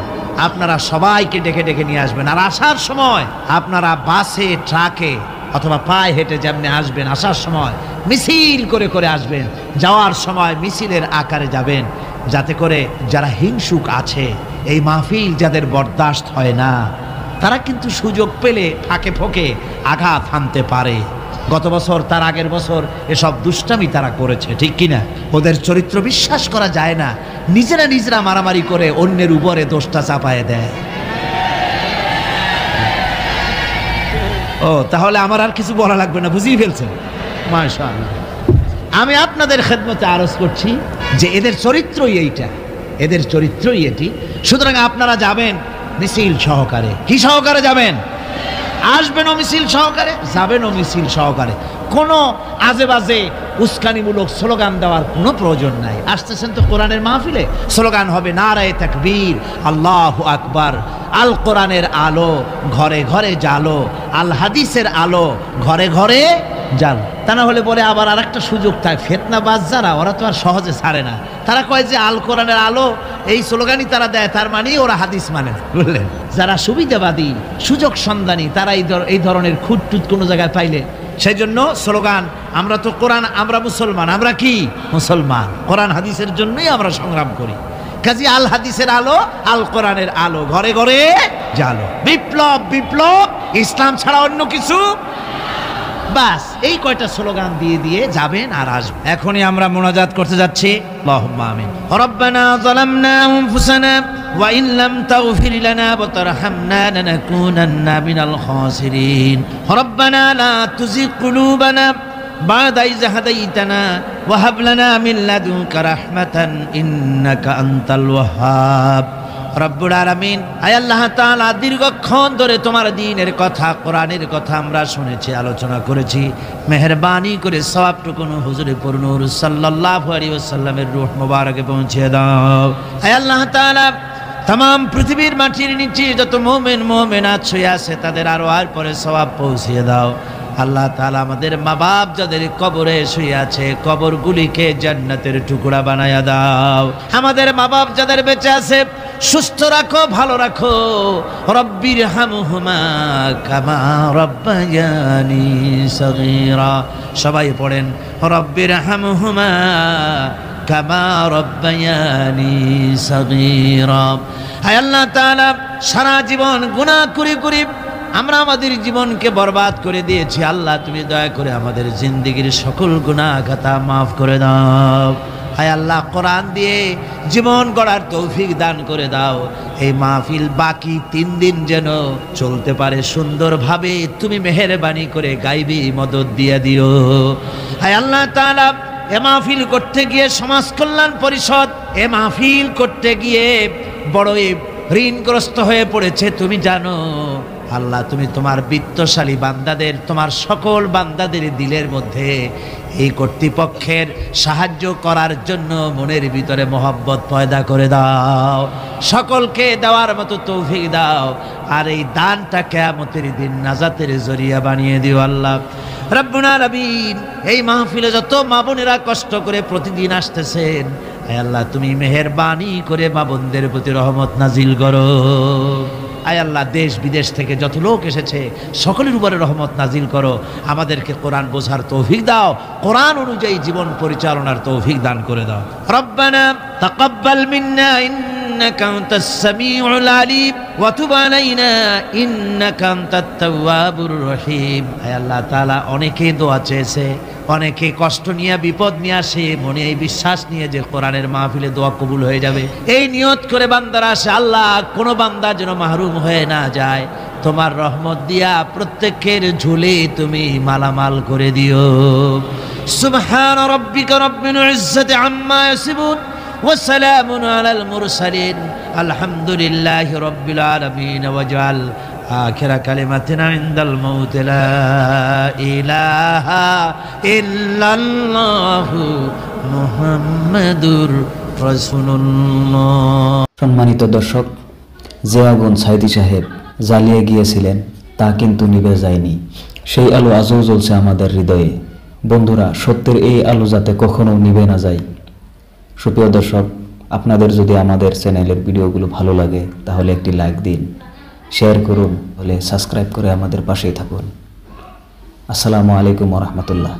A: আপনারা সবাইকে ডেকে ডেকে নিয়ে আসবেন। আর আসার সময় আপনারা বাসে, ট্রাকে অথবা পায়ে হেঁটে যেমনি আসবেন, আসার সময় মিছিল করে করে আসবেন, যাওয়ার সময় মিছিলের আকারে যাবেন, যাতে করে যারা হিংসুক আছে, এই মাহফিল যাদের বরদাস্ত হয় না, তারা কিন্তু সুযোগ পেলে ফাঁকে ফোঁকে আঘাত হানতে পারে। গত বছর, তার আগের বছর এসব দুষ্টামি তারা করেছে, ঠিক কিনা? ওদের চরিত্র বিশ্বাস করা যায় না। নিজেরা নিজেরা মারামারি করে অন্যের উপরে দোষটা চাপায় দেয়। ও, তাহলে আমার আর কিছু বলা লাগবে না, বুঝিয়ে ফেলছেন? মাশাআল্লাহ। আমি আপনাদের খেদমতে আরজ করছি যে এদের চরিত্রই এইটা, এদের চরিত্রই এটি। সুতরাং আপনারা যাবেন মিছিল সহকারে। কি সহকারে যাবেন? আসবেনও মিছিল সহকারে, যাবেনও মিছিল সহকারে। কোনো আজে বাজে উস্কানিমূলক স্লোগান দেওয়ার কোনো প্রয়োজন নাই। আসতেছেন তো কোরআনের মাহফিলে, স্লোগান হবে নারায়ে তাকবীর, আল্লাহু আকবার, আল কোরআনের আলো ঘরে ঘরে জালো, আল হাদিসের আলো ঘরে ঘরে জালো। তা না হলে পরে আবার আর একটা সুযোগ থাকে, ফেতনাবাজ যারা, ওরা তো আর সহজে ছাড়ে না। তারা কয় যে আল কোরআনের আলো, এই স্লোগানই তারা দেয়, তার মানে ওরা হাদিস মানে না, বুঝলেন? যারা সুবিধাবাদী, সুযোগ সন্ধানী, তারা এই ধরনের খুঁতটুত কোনো জায়গায় পাইলে, সেই জন্য স্লোগান, আমরা তো কোরআন, আমরা মুসলমান, আমরা কি মুসলমান, কোরআন হাদিসের জন্যই আমরা সংগ্রাম করি। কাজী আল হাদিসের আলো, আল কোরআনের আলো ঘরে ঘরে জালো। বিপ্লব, বিপ্লব, ইসলাম ছাড়া অন্য কিছু। বাস এই কয়টা স্লোগান দিয়ে দিয়ে যাবেন আর আসবেন। এখনই আমরা মুনাজাত করতে যাচ্ছি। আল্লাহুম্মা আমিন। রব্বানা যালামনা আনফুসানা ওয়া ইন লাম তাগফির লানা ওয়া তারহামনা লানাকুনান্না মিনাল খাসিরিন। রব্বানা লা তুযিগ কুলুবানা বা'দা ইয হাদাইতানা ওয়া হাব লানা মিন লাদুনকা রাহমাতান ইন্নাকা আনতাল ওয়াহ্হাব। রব্বুল আলামিন, আয় আল্লাহ তাআলা, দীর্ঘক্ষণ ধরে তোমার দ্বীনের কথা, কোরআনের কথা আমরা শুনেছি, আলোচনা করেছি। মেহেরবানি করে সওয়াবটুকু হুজুরে পুরনূর সাল্লাল্লাহু আলাইহি ওয়াসাল্লামের রূহ মুবারকে পৌঁছে দাও। আয় আল্লাহ তাআলা, तमाम পৃথিবীর মাটির নিচে যত মুমিন মুমিনাত শুয়ে আছে তাদের আরো আর পরে সওয়াব পৌঁছে দাও। আল্লাহ তাআলা আমাদের মা বাপ যাদের কবরে শুয়ে আছে কবরগুলিকে জান্নাতের টুকরা বানায়া দাও। আমাদের মা বাপ যাদের বেঁচে আছে সুস্থ রাখো, ভালো রাখো। রব্বির হামহুমা কামা রব্বায়ানি সগীরা। সবাই পড়েন রব্বির হামহুমা কামা রব্বায়ানি সগীরা। হায় আল্লাহ তাআলা, সারা জীবন গুনাহ করে করে আমরা আমাদের জীবনকে বরবাদ করে দিয়েছি। আল্লাহ তুমি দয়া করে আমাদের জিন্দেগির সকল গুনাহ খাতা মাফ করে দাও। হায় আল্লাহ, কোরআন দিয়ে জীবন গড়ার তৌফিক দান করে দাও। এই মাহফিল বাকি 3 দিন যেন চলতে পারে সুন্দরভাবে, তুমি মেহেরবানি করে গাইবি মদদ দিয়ে দিও। হায় আল্লাহ তাআলা, এ মাহফিল করতে গিয়ে সমাজ কল্যাণ পরিষদ এ মাহফিল করতে গিয়ে বড়ই ঋণগ্রস্ত হয়ে পড়েছে। তুমি জানো আল্লাহ, তুমি তোমার বিত্তশালী বান্দাদের, তোমার সকল বান্দাদের দিলের মধ্যে এই কর্তৃপক্ষের সাহায্য করার জন্য মনের ভিতরে মহব্বত পয়দা করে দাও, সকলকে দেওয়ার মতো তৌফিক দাও। আর এই দানটা কিয়ামতের দিন নাজাতের জরিয়া বানিয়ে দিও আল্লাহ রাব্বুল আলামিন। এই মাহফিলে যত মা বোনেরা কষ্ট করে প্রতিদিন আসতেছেন, আয় আল্লাহ তুমি মেহেরবানি করে মা বোনদের প্রতি রহমত নাজিল করো। আয় আল্লাহ, দেশ বিদেশ থেকে যত লোক এসেছে সকলের উপরে রহমত নাজিল করো। আমাদেরকে কোরআন বোঝার তৌফিক দাও, কোরআন অনুযায়ী জীবন পরিচালনার তৌফিক দান করে দাও। রব্বানা তাকাব্বাল মিন্না ইন্নাকা আনতাস সামিউল আলিম ওয়া তুব আলাইনা ইন্নাকা আনতাত তাওয়াবুর রহিম। আয় আল্লাহ তাআলা, অনেকে দোয়া চেয়েছে, অনেকে কষ্ট নিয়ে বিপদ নিয়ে আসে, মনে এই বিশ্বাস নিয়ে যে কোরআনের মাহফিলে দোয়া কবুল হয়ে যাবে, এই নিয়ত করে বান্দারা আসে। আল্লাহ, কোনো বান্দা যেন মাহরুম হয়ে না যায়, তোমার রহমত দিয়া প্রত্যেকের ঝুলে তুমি মালামাল করে দিও। সুবহান রাব্বিকা রাব্বিল ইজ্জাতি আম্মা ইয়াসিফুন ওয়া সালামুন আলাল মুরসালিন আলহামদুলিল্লাহি রাব্বিল আলামিন। ওয়াজআল আখিরা কালিমাতিনা ইনদাল মাউত লা ইলাহা ইল্লাল্লাহু মুহাম্মাদুর রাসূলুল্লাহ।
B: সম্মানিত দর্শক, যে আগুন সাইদি সাহেব জ্বালিয়ে গিয়েছিলেন তা কিন্তু নিভে যায়নি, সেই আলো আজও জ্বলছে আমাদের হৃদয়ে। বন্ধুরা, সত্যের এই আলো যাতে কখনো নিভে না যায়। সুপ্রিয় দর্শক, আপনাদের যদি আমাদের চ্যানেলের ভিডিওগুলো ভালো লাগে তাহলে একটি লাইক দিন, শেয়ার করুন, হলে সাবস্ক্রাইব করে আমাদের পাশেই থাকুন। আসসালামু আলাইকুম ওয়া রাহমাতুল্লাহ।